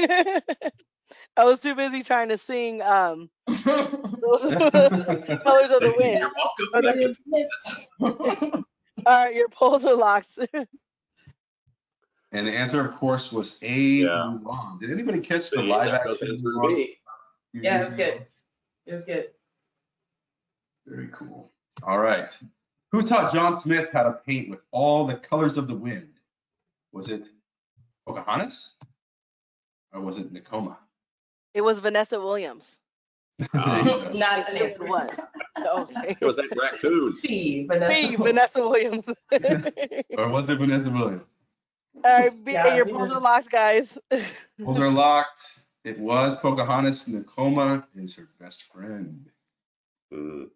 I was too busy trying to sing Colors of the Wind. You're welcome. Or That the- gets- All right, your polls are locked. And the answer, of course, was A, Yeah. Mulan. Did anybody catch the See, live that goes action answer Mulan? B. a few Yeah, years it's ago? good. It was good. Very cool. All right. Who taught John Smith how to paint with all the colors of the wind? Was it Pocahontas or was it Nakoma? It was Vanessa Williams. There you go. Not an It answer. was. Oh, sorry. It was that raccoon. C, Vanessa. B, Vanessa Williams. Or was it Vanessa Williams? All right, B, Yeah, your we polls did. are locked, guys. Polls are locked. It was Pocahontas. Nakoma is her best friend. Mm.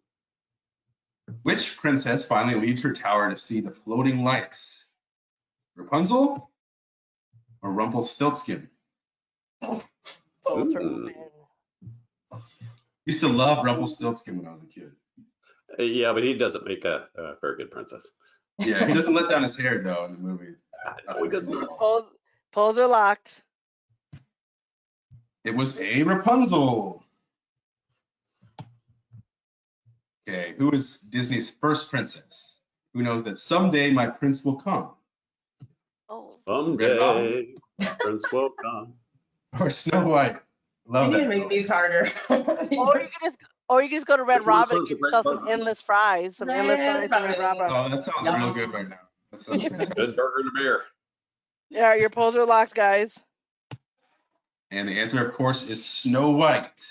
Which princess finally leaves her tower to see the floating lights? Rapunzel or Rumpelstiltskin? Both are Ooh. open. Used to love Rumpelstiltskin when I was a kid. Yeah, but he doesn't make a very good princess. Yeah, he doesn't let down his hair though in the movie. No, he does not. Polls are locked. It was a Rapunzel. Okay, who is Disney's first princess? Who knows that someday my prince will come? Oh, Red Robin? Someday, Prince will come. Or Snow White? You Love need to that. make these harder. or you can just go to Red Which one Robin and serves a get great yourself some burger? endless fries, some endless Red fries from Red Robin. Robin. Oh, that sounds real good right now. That sounds fantastic. Good burger and a beer. All right, your polls are locked, guys. And the answer, of course, is Snow White.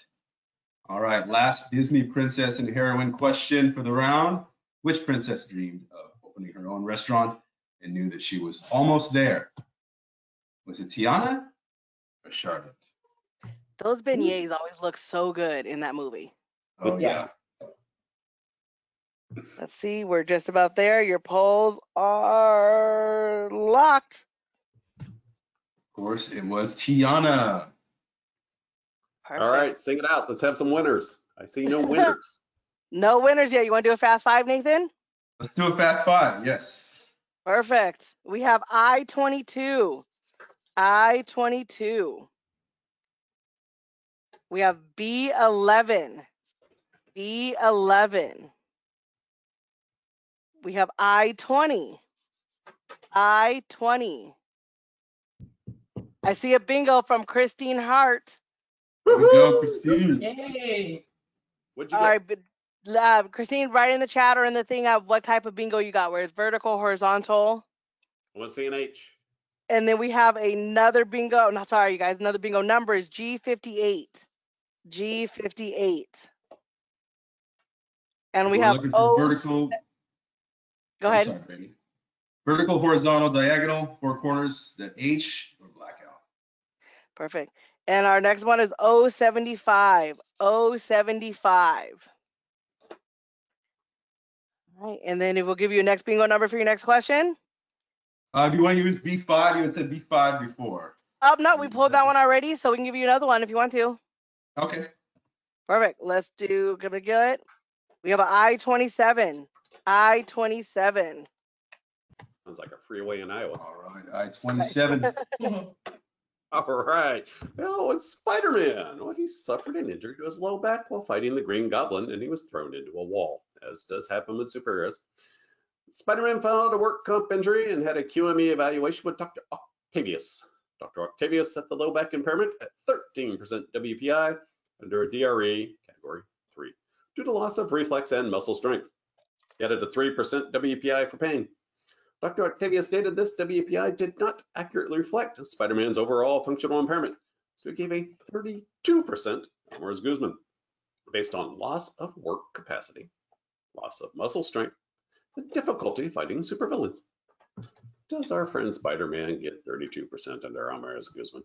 All right, last Disney princess and heroine question for the round. Which princess dreamed of opening her own restaurant and knew that she was almost there? Was it Tiana or Charlotte? Those beignets always look so good in that movie. Oh, yeah. Let's see, we're just about there. Your polls are locked. Of course, it was Tiana. Perfect. All right, sing it out. Let's have some winners. I see no winners. No winners yet. You want to do a fast five, Nathan? Let's do a fast five. Yes. Perfect. We have I-22. I-22. We have B11. B11. We have I-20. I-20. I see a bingo from Christine Hart. There we go, Christine. Yay. What'd you All get? right, but Christine, write in the chat or in the thing of what type of bingo you got, where it's vertical, horizontal. I want to see an H. And then we have another bingo. No, sorry, you guys. Another bingo number is G58. G58. And we We're have looking for vertical. Go Oh, ahead. sorry, Brady. Vertical, horizontal, diagonal, four corners, that H or blackout. Perfect. And our next one is 075. 075. All right. And then it will give you a next bingo number for your next question. If you want to use B5, you had said B5 before. Oh, no, we pulled that one already, so we can give you another one if you want to. Okay. Perfect. Let's do, gonna get it. We have an I-27. I-27. Sounds like a freeway in Iowa. All right, I-27. All right. Oh, it's Spider-Man. Well, he suffered an injury to his low back while fighting the Green Goblin, and he was thrown into a wall, as does happen with superheroes. Spider-Man filed a work comp injury and had a QME evaluation with Dr. Octavius. Dr. Octavius set the low back impairment at 13% WPI under a DRE category 3 due to loss of reflex and muscle strength. He added a 3% WPI for pain. Dr. Octavius stated this WPI did not accurately reflect Spider-Man's overall functional impairment, so he gave a 32% Alvarez Guzman based on loss of work capacity, loss of muscle strength, and difficulty fighting supervillains. Does our friend Spider-Man get 32% under Alvarez Guzman?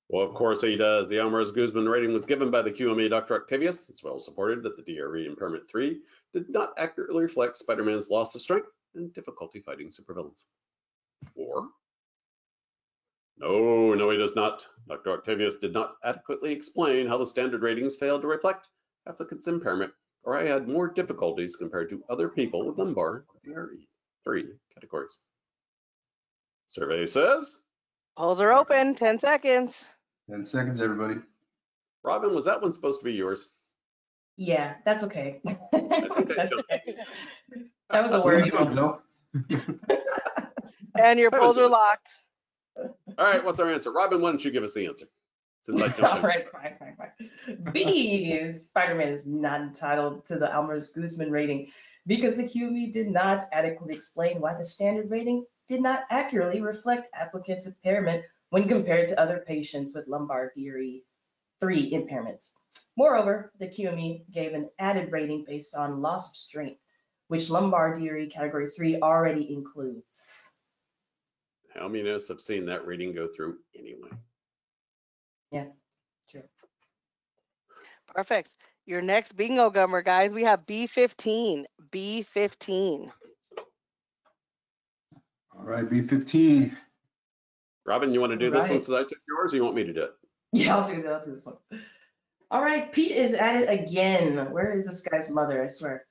Well, of course he does. The Alvarez Guzman rating was given by the QME Dr. Octavius. It's well supported that the DRE impairment 3 did not accurately reflect Spider-Man's loss of strength and difficulty fighting supervillains. Or, no, he does not. Dr. Octavius did not adequately explain how the standard ratings failed to reflect applicants' impairment, or I had more difficulties compared to other people with lumbar DRE 3 categories. Survey says, Polls are open, 10 seconds. 10 seconds, everybody. Robin, was that one supposed to be yours? Yeah, that's okay. think I That's jumped. okay. That was a What are wordy you doing, one. Bill? And your polls are locked. All right, what's our answer? Robin, why don't you give us the answer? Since I jumped All in. right, fine. B is Spider-Man is not entitled to the Alvarez Guzman rating because the QME did not adequately explain why the standard rating did not accurately reflect applicants' impairment when compared to other patients with lumbar DRE 3 impairment. Moreover, the QME gave an added rating based on loss of strength, which lumbar DRE category 3 already includes. How many of us have seen that reading go through anyway? Yeah, true. Perfect. Your next bingo gummer, guys, we have B15. B15. All right, B15. Robin, you want to do this one Right. so that I took yours, or you want me to do it? Yeah, I'll do that. I'll do this one. All right, Pete is at it again. Where is this guy's mother? I swear.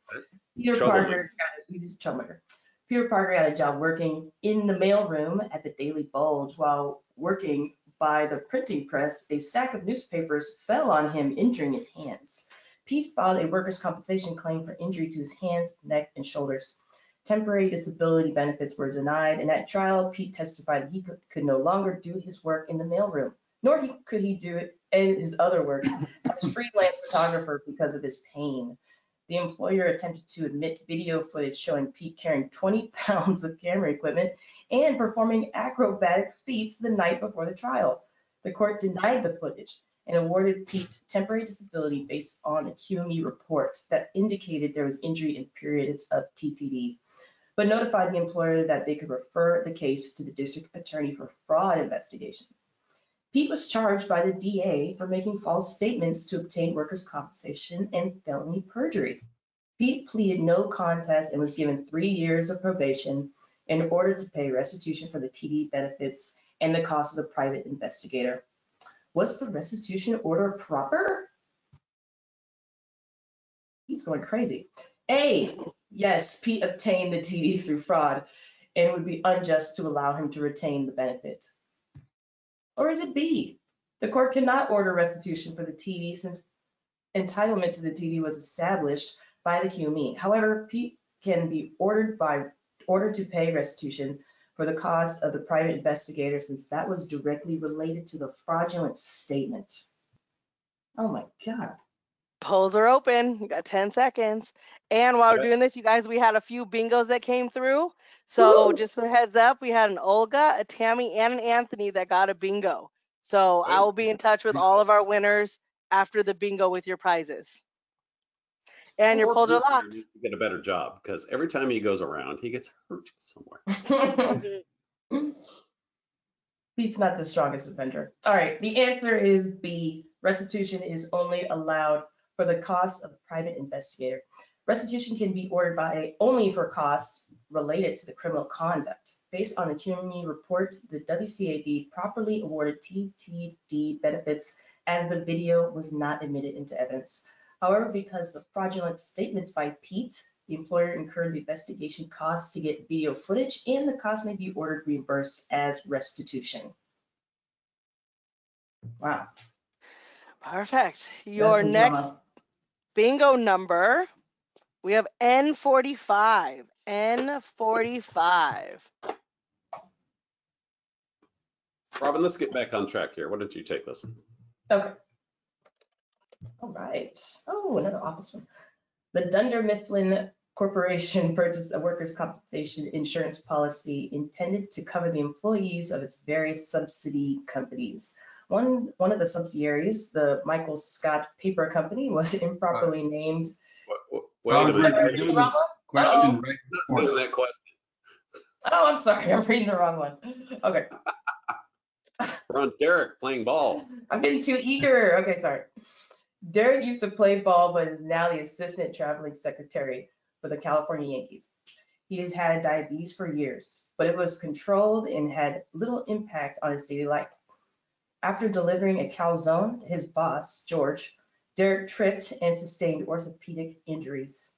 Peter Troublemaker. Parker, he's a troublemaker. Peter Parker got a job working in the mailroom at the Daily Bulge. While working by the printing press, a stack of newspapers fell on him, injuring his hands. Pete filed a workers' compensation claim for injury to his hands, neck, and shoulders. Temporary disability benefits were denied, and at trial, Pete testified that he could no longer do his work in the mailroom, nor could he do it in his other work as freelance photographer because of his pain. The employer attempted to admit video footage showing Pete carrying 20 pounds of camera equipment and performing acrobatic feats the night before the trial. The court denied the footage and awarded Pete temporary disability based on a QME report that indicated there was injury in periods of TTD, but notified the employer that they could refer the case to the district attorney for fraud investigation. Pete was charged by the DA for making false statements to obtain workers' compensation and felony perjury. Pete pleaded no contest and was given 3 years of probation in order to pay restitution for the TD benefits and the cost of the private investigator. Was the restitution order proper? He's going crazy. A, yes, Pete obtained the TD through fraud and it would be unjust to allow him to retain the benefit. Or is it B? The court cannot order restitution for the TD since entitlement to the TD was established by the QME. However, Pete can be ordered to pay restitution for the cost of the private investigator since that was directly related to the fraudulent statement. Oh my God. Polls are open. You got 10 seconds. And while we're doing this, you guys, we had a few bingos that came through. So Woo! just a heads up, we had an Olga, a Tammy, and an Anthony that got a bingo. So I will be in touch with all of our winners after the bingo with your prizes. And your Poor polls are Peter locked. needs to get a better job because every time he goes around, he gets hurt somewhere. Pete's not the strongest Avenger. All right, the answer is B. Restitution is only allowed for the cost of the private investigator. Restitution can be ordered by only for costs related to the criminal conduct. Based on the QME report, the WCAB properly awarded TTD benefits as the video was not admitted into evidence. However, because the fraudulent statements by Pete, the employer incurred the investigation costs to get video footage, and the cost may be ordered reimbursed as restitution. Wow. Perfect. That's Your some next drama. bingo number, we have N45. N45. Robin, let's get back on track here. Why don't you take this one? Okay. All right. Oh, another office one. The Dunder Mifflin Corporation purchased a workers' compensation insurance policy intended to cover the employees of its various subsidy companies. One of the subsidiaries, the Michael Scott Paper Company, was improperly named. Wait a minute. You're doing the question right Not before. saying that question. Oh, I'm sorry. I'm reading the wrong one. Okay. We're on Derek playing ball. I'm getting too eager. Okay, sorry. Derek used to play ball, but is now the assistant traveling secretary for the California Yankees. He has had diabetes for years, but it was controlled and had little impact on his daily life. After delivering a calzone to his boss, George, Derek tripped and sustained orthopedic injuries.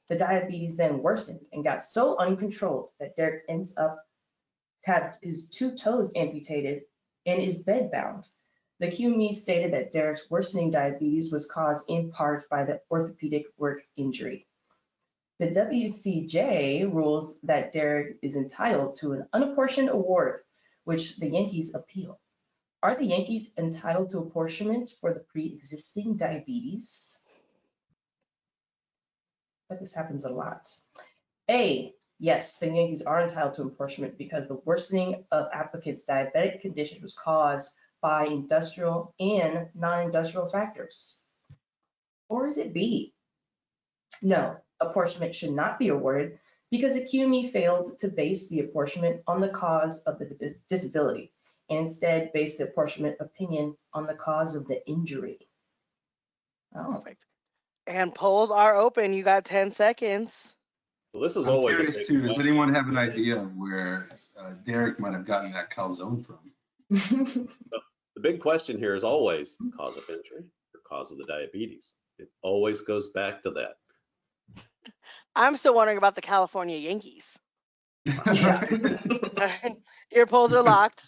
The diabetes then worsened and got so uncontrolled that Derek ends up had his 2 toes amputated, and is bedbound. The QME stated that Derek's worsening diabetes was caused in part by the orthopedic work injury. The WCJ rules that Derek is entitled to an unapportioned award, which the Yankees appeal. Are the Yankees entitled to apportionment for the pre-existing diabetes? But this happens a lot. A, yes, the Yankees are entitled to apportionment because the worsening of applicant's diabetic condition was caused by industrial and non-industrial factors. Or is it B? No, apportionment should not be awarded because the QME failed to base the apportionment on the cause of the disability and instead based the apportionment opinion on the cause of the injury. Oh. Perfect. And polls are open. You got 10 seconds. Well, this is I'm always a curious big too, does question. anyone have an idea of where Derek might have gotten that calzone from? The big question here is always cause of injury or cause of the diabetes. It always goes back to that. I'm still wondering about the California Yankees. Yeah. Your polls are locked.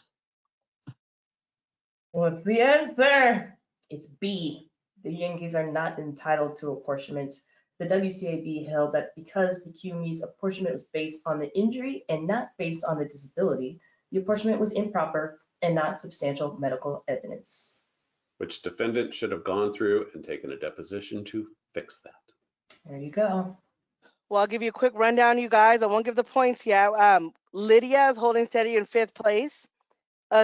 What's the answer? It's B. The Yankees are not entitled to apportionment. The WCAB held that because the QME's apportionment was based on the injury and not based on the disability, the apportionment was improper and not substantial medical evidence. Which defendant should have gone through and taken a deposition to fix that? There you go. Well, I'll give you a quick rundown, you guys. I won't give the points yet. Lydia is holding steady in 5th place.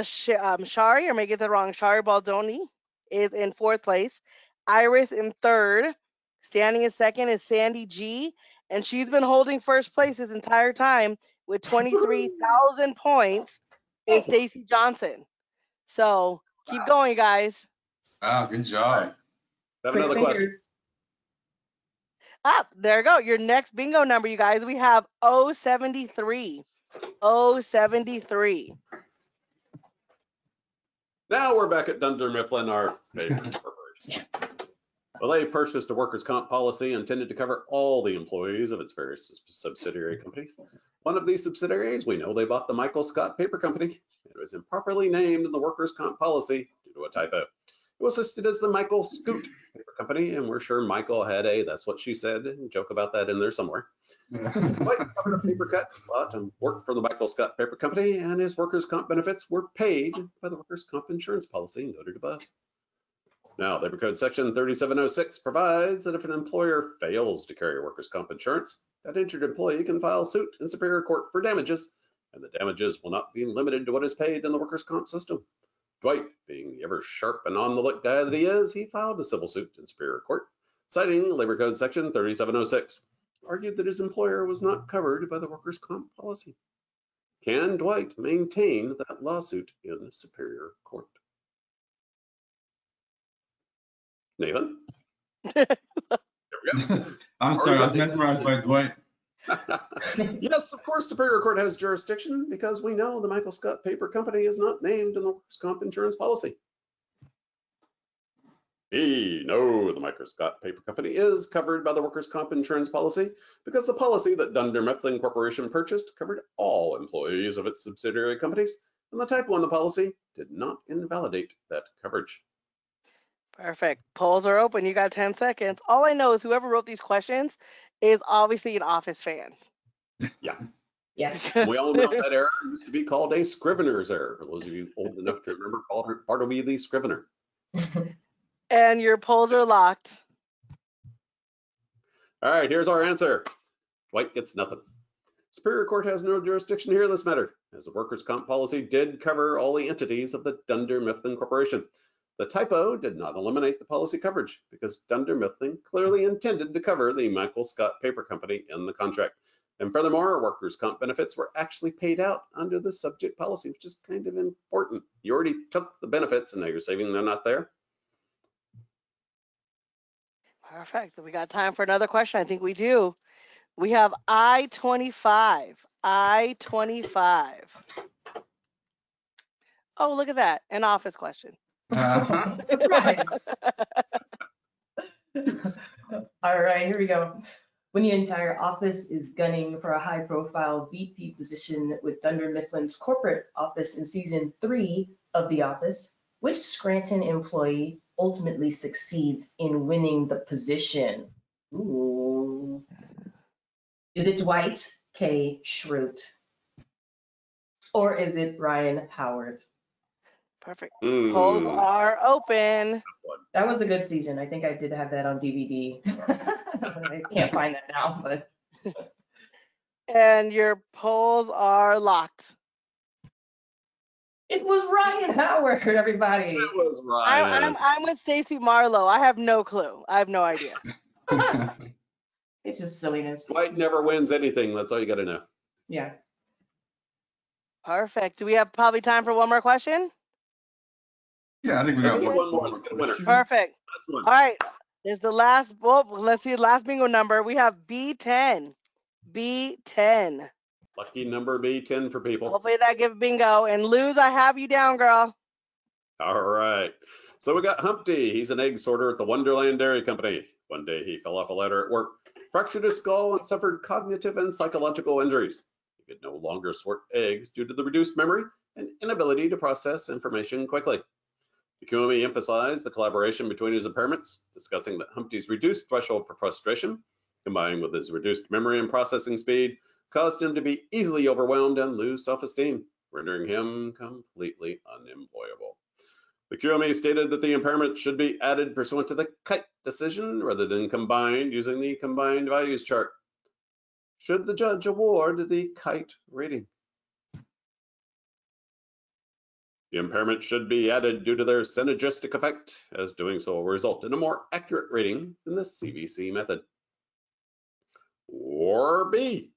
Shari, I may get that wrong, Shari Baldoni is in 4th place. Iris in 3rd. Standing in 2nd is Sandy G. And she's been holding 1st place this entire time with 23,000 points is Stacy Johnson. So keep going, you guys. Wow, good job. Have Quick another question. fingers. There you go. Your next bingo number, you guys. We have 073. 073. Now we're back at Dunder Mifflin, our favorite corporation. Well, they purchased a workers' comp policy intended to cover all the employees of its various subsidiary companies. One of these subsidiaries, we know they bought the Michael Scott Paper Company. It was improperly named in the workers' comp policy due to a typo. It was listed as the Michael Scoot Paper Company, and we're sure Michael had a "that's what she said" and joke about that in there somewhere. Dwight started a paper cut lot and worked for the Michael Scott Paper Company, and his workers' comp benefits were paid by the workers' comp insurance policy noted above. Now, Labor Code Section 3706 provides that if an employer fails to carry workers' comp insurance, that injured employee can file suit in Superior Court for damages, and the damages will not be limited to what is paid in the workers' comp system. Dwight, being the ever sharp and on-the-look guy that he is, he filed a civil suit in Superior Court, citing Labor Code Section 3706, argued that his employer was not covered by the workers' comp policy. Can Dwight maintain that lawsuit in Superior Court? Nathan? There we go. I'm sorry, I was mesmerized by Dwight. Yes, of course, Superior Court has jurisdiction because we know the Michael Scott Paper Company is not named in the workers' comp insurance policy. No, the Michael Scott Paper Company is covered by the workers' comp insurance policy because the policy that Dunder Mifflin Corporation purchased covered all employees of its subsidiary companies, and the typo in the policy did not invalidate that coverage. Perfect. Polls are open. You got 10 seconds. All I know is whoever wrote these questions is obviously an Office fan. Yeah. Yeah. We all know that error used to be called a Scrivener's error. For those of you old enough to remember, Bartleby the Scrivener. And your polls are locked. All right, here's our answer. Dwight gets nothing. Superior Court has no jurisdiction here in this matter, as the workers' comp policy did cover all the entities of the Dunder Mifflin Corporation. The typo did not eliminate the policy coverage because Dunder Mifflin clearly intended to cover the Michael Scott Paper Company in the contract. And furthermore, workers' comp benefits were actually paid out under the subject policy, which is kind of important. You already took the benefits and now you're saving they're not there. Perfect. So we got time for another question. I think we do. We have I-25. I-25. Oh, look at that. An Office question. Surprise. All right, here we go. When the entire office is gunning for a high-profile VP position with Dunder Mifflin's corporate office in season 3 of The Office, which Scranton employee ultimately succeeds in winning the position? Ooh. Is it Dwight K. Schrute? Or is it Ryan Howard? Perfect. Polls are open. That was a good season. I think I did have that on DVD. I can't find that now, but And your polls are locked. it was Ryan Howard, everybody. It was Ryan. I'm with Stacy Marlowe. I have no clue. I have no idea. It's just silliness. Dwight never wins anything. That's all you got to know. Yeah. Perfect. Do we have probably time for one more question? Yeah, I think we Let's got get one one more. more Let's get a winner. question. Perfect. Last one. All right. This is the last. Well, let's see the last bingo number. We have B10. B10. Lucky number B10 for people. Hopefully that gives bingo. And Luz, I have you down, girl. All right. So we got Humpty. He's an egg sorter at the Wonderland Dairy Company. One day he fell off a ladder at work, fractured his skull, and suffered cognitive and psychological injuries. He could no longer sort eggs due to the reduced memory and inability to process information quickly. The QME emphasized the collaboration between his impairments, discussing that Humpty's reduced threshold for frustration, combined with his reduced memory and processing speed, caused him to be easily overwhelmed and lose self-esteem, rendering him completely unemployable. The QME stated that the impairment should be added pursuant to the kite decision rather than combined using the combined values chart. Should the judge award the kite rating? The impairment should be added due to their synergistic effect, as doing so will result in a more accurate rating than the CVC method. Or B,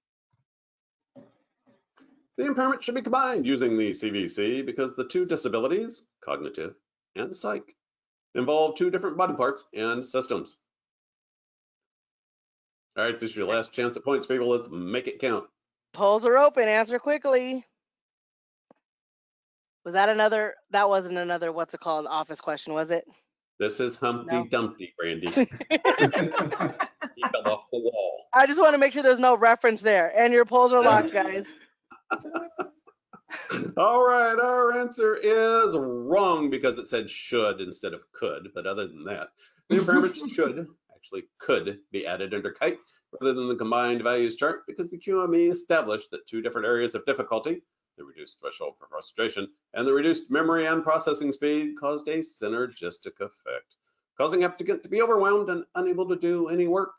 the impairment should be combined using the CVC because the two disabilities, cognitive and psych, involve two different body parts and systems. All right, this is your last chance at points, people. Let's make it count. Polls are open. Answer quickly. Was that another? That wasn't another. What's it called? Office question, was it? This is Humpty No. Dumpty, Brandy. He fell off the wall. I just want to make sure there's no reference there. And your polls are locked, guys. All right, our answer is wrong because it said should instead of could. But other than that, the impairment could be added under kite rather than the combined values chart because the QME established that two different areas of difficulty, the reduced threshold for frustration and the reduced memory and processing speed, caused a synergistic effect, causing applicant to be overwhelmed and unable to do any work.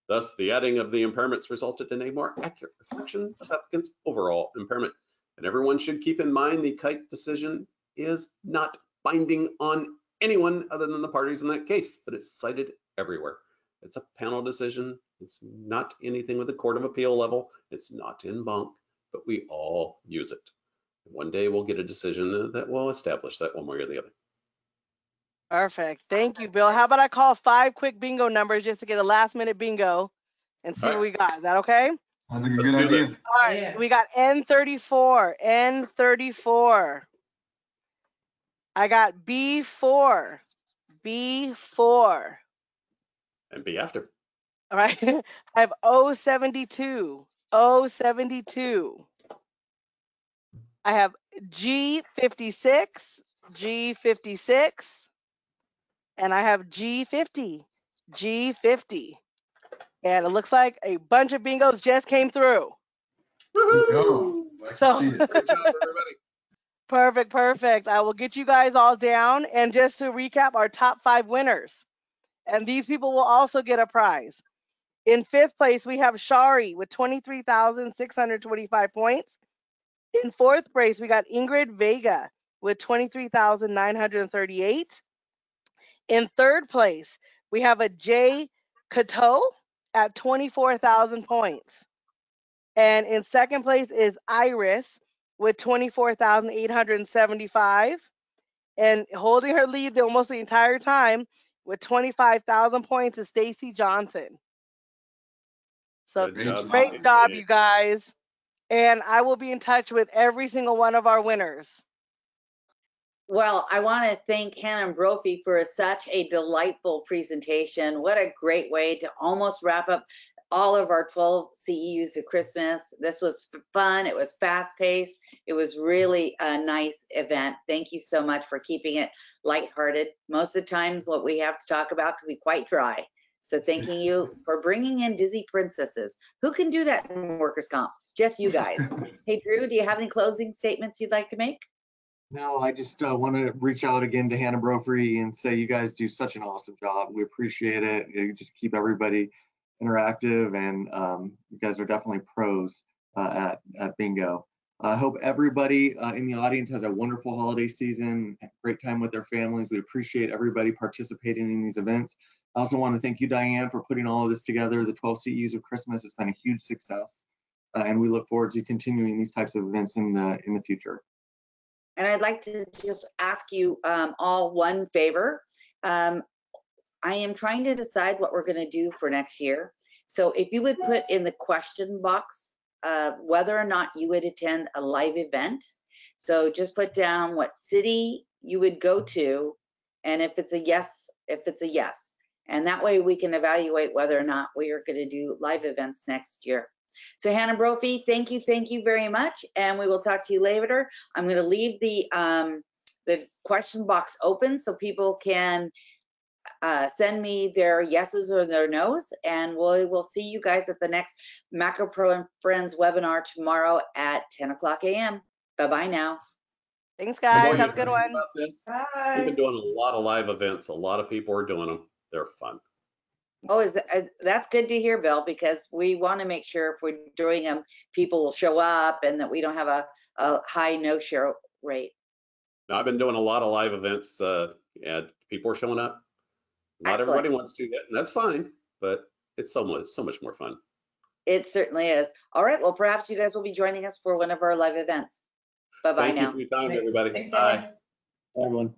Thus, the adding of the impairments resulted in a more accurate reflection of applicant's overall impairment. And everyone should keep in mind the kite decision is not binding on anyone other than the parties in that case, but it's cited everywhere. It's a panel decision. It's not anything with the Court of Appeal level. It's not in bonk, but we all use it. One day we'll get a decision that will establish that one way or the other. Perfect. Thank you, Bill. How about I call 5 quick bingo numbers just to get a last minute bingo and see what we got? Is that okay? Sounds like a Let's good do idea. this. All right. Yeah. We got N34. N34. I got B4. B4. And be after. All right. I have O72. O72. I have G56. G56. And I have G50. G50. And it looks like a bunch of bingos just came through. Go. Like to So see it. Great job, everybody. perfect, perfect. I will get you guys all down. And just to recap our top 5 winners. And these people will also get a prize. In 5th place, we have Shari with 23,625 points. In 4th place, we got Ingrid Vega with 23,938. In 3rd place, we have a Jay Cato at 24,000 points. And in 2nd place is Iris with 24,875. And holding her lead almost the entire time with 25,000 points is Stacy Johnson. So Good job, great job, you guys. And I will be in touch with every single one of our winners. Well, I want to thank Hanna and Brophy for such a delightful presentation. What a great way to almost wrap up all of our 12 CEUs of Christmas. This was fun. It was fast paced. It was really a nice event. Thank you so much for keeping it lighthearted. Most of the times what we have to talk about can be quite dry. So thanking you for bringing in Disney princesses. Who can do that in workers' comp? Just you guys. Hey, Drew, do you have any closing statements you'd like to make? No, I just want to reach out again to Hanna and Brophy and say you guys do such an awesome job. We appreciate it. You just keep everybody interactive, and you guys are definitely pros at bingo. I hope everybody in the audience has a wonderful holiday season, great time with their families. We appreciate everybody participating in these events. I also want to thank you, Diane, for putting all of this together. The 12 CEUs of Christmas has been a huge success, and we look forward to continuing these types of events in the future. And I'd like to just ask you all one favor. I am trying to decide what we're going to do for next year. So if you would put in the question box whether or not you would attend a live event. So just put down what city you would go to, and if it's a yes, And that way we can evaluate whether or not we are going to do live events next year. So Hanna and Brophy, thank you very much, and we will talk to you later. I'm going to leave the question box open so people can send me their yeses or their nos, and we will see you guys at the next Macro Pro and Friends webinar tomorrow at 10 o'clock a.m. Bye-bye now. Thanks, guys. Boy, Have a good one. about this. We've Bye. been doing a lot of live events. A lot of people are doing them. They're fun. Oh, that's good to hear, Bill, because we want to make sure if we're doing them, people will show up and that we don't have a high no-show rate. Now, I've been doing a lot of live events, and people are showing up. Not Excellent. everybody wants to yet, and that's fine, but it's so much more fun. It certainly is. All right, well, perhaps you guys will be joining us for one of our live events. Bye-bye Thank you now. for your time, everybody. Thanks, Bye. Danny. Bye, everyone.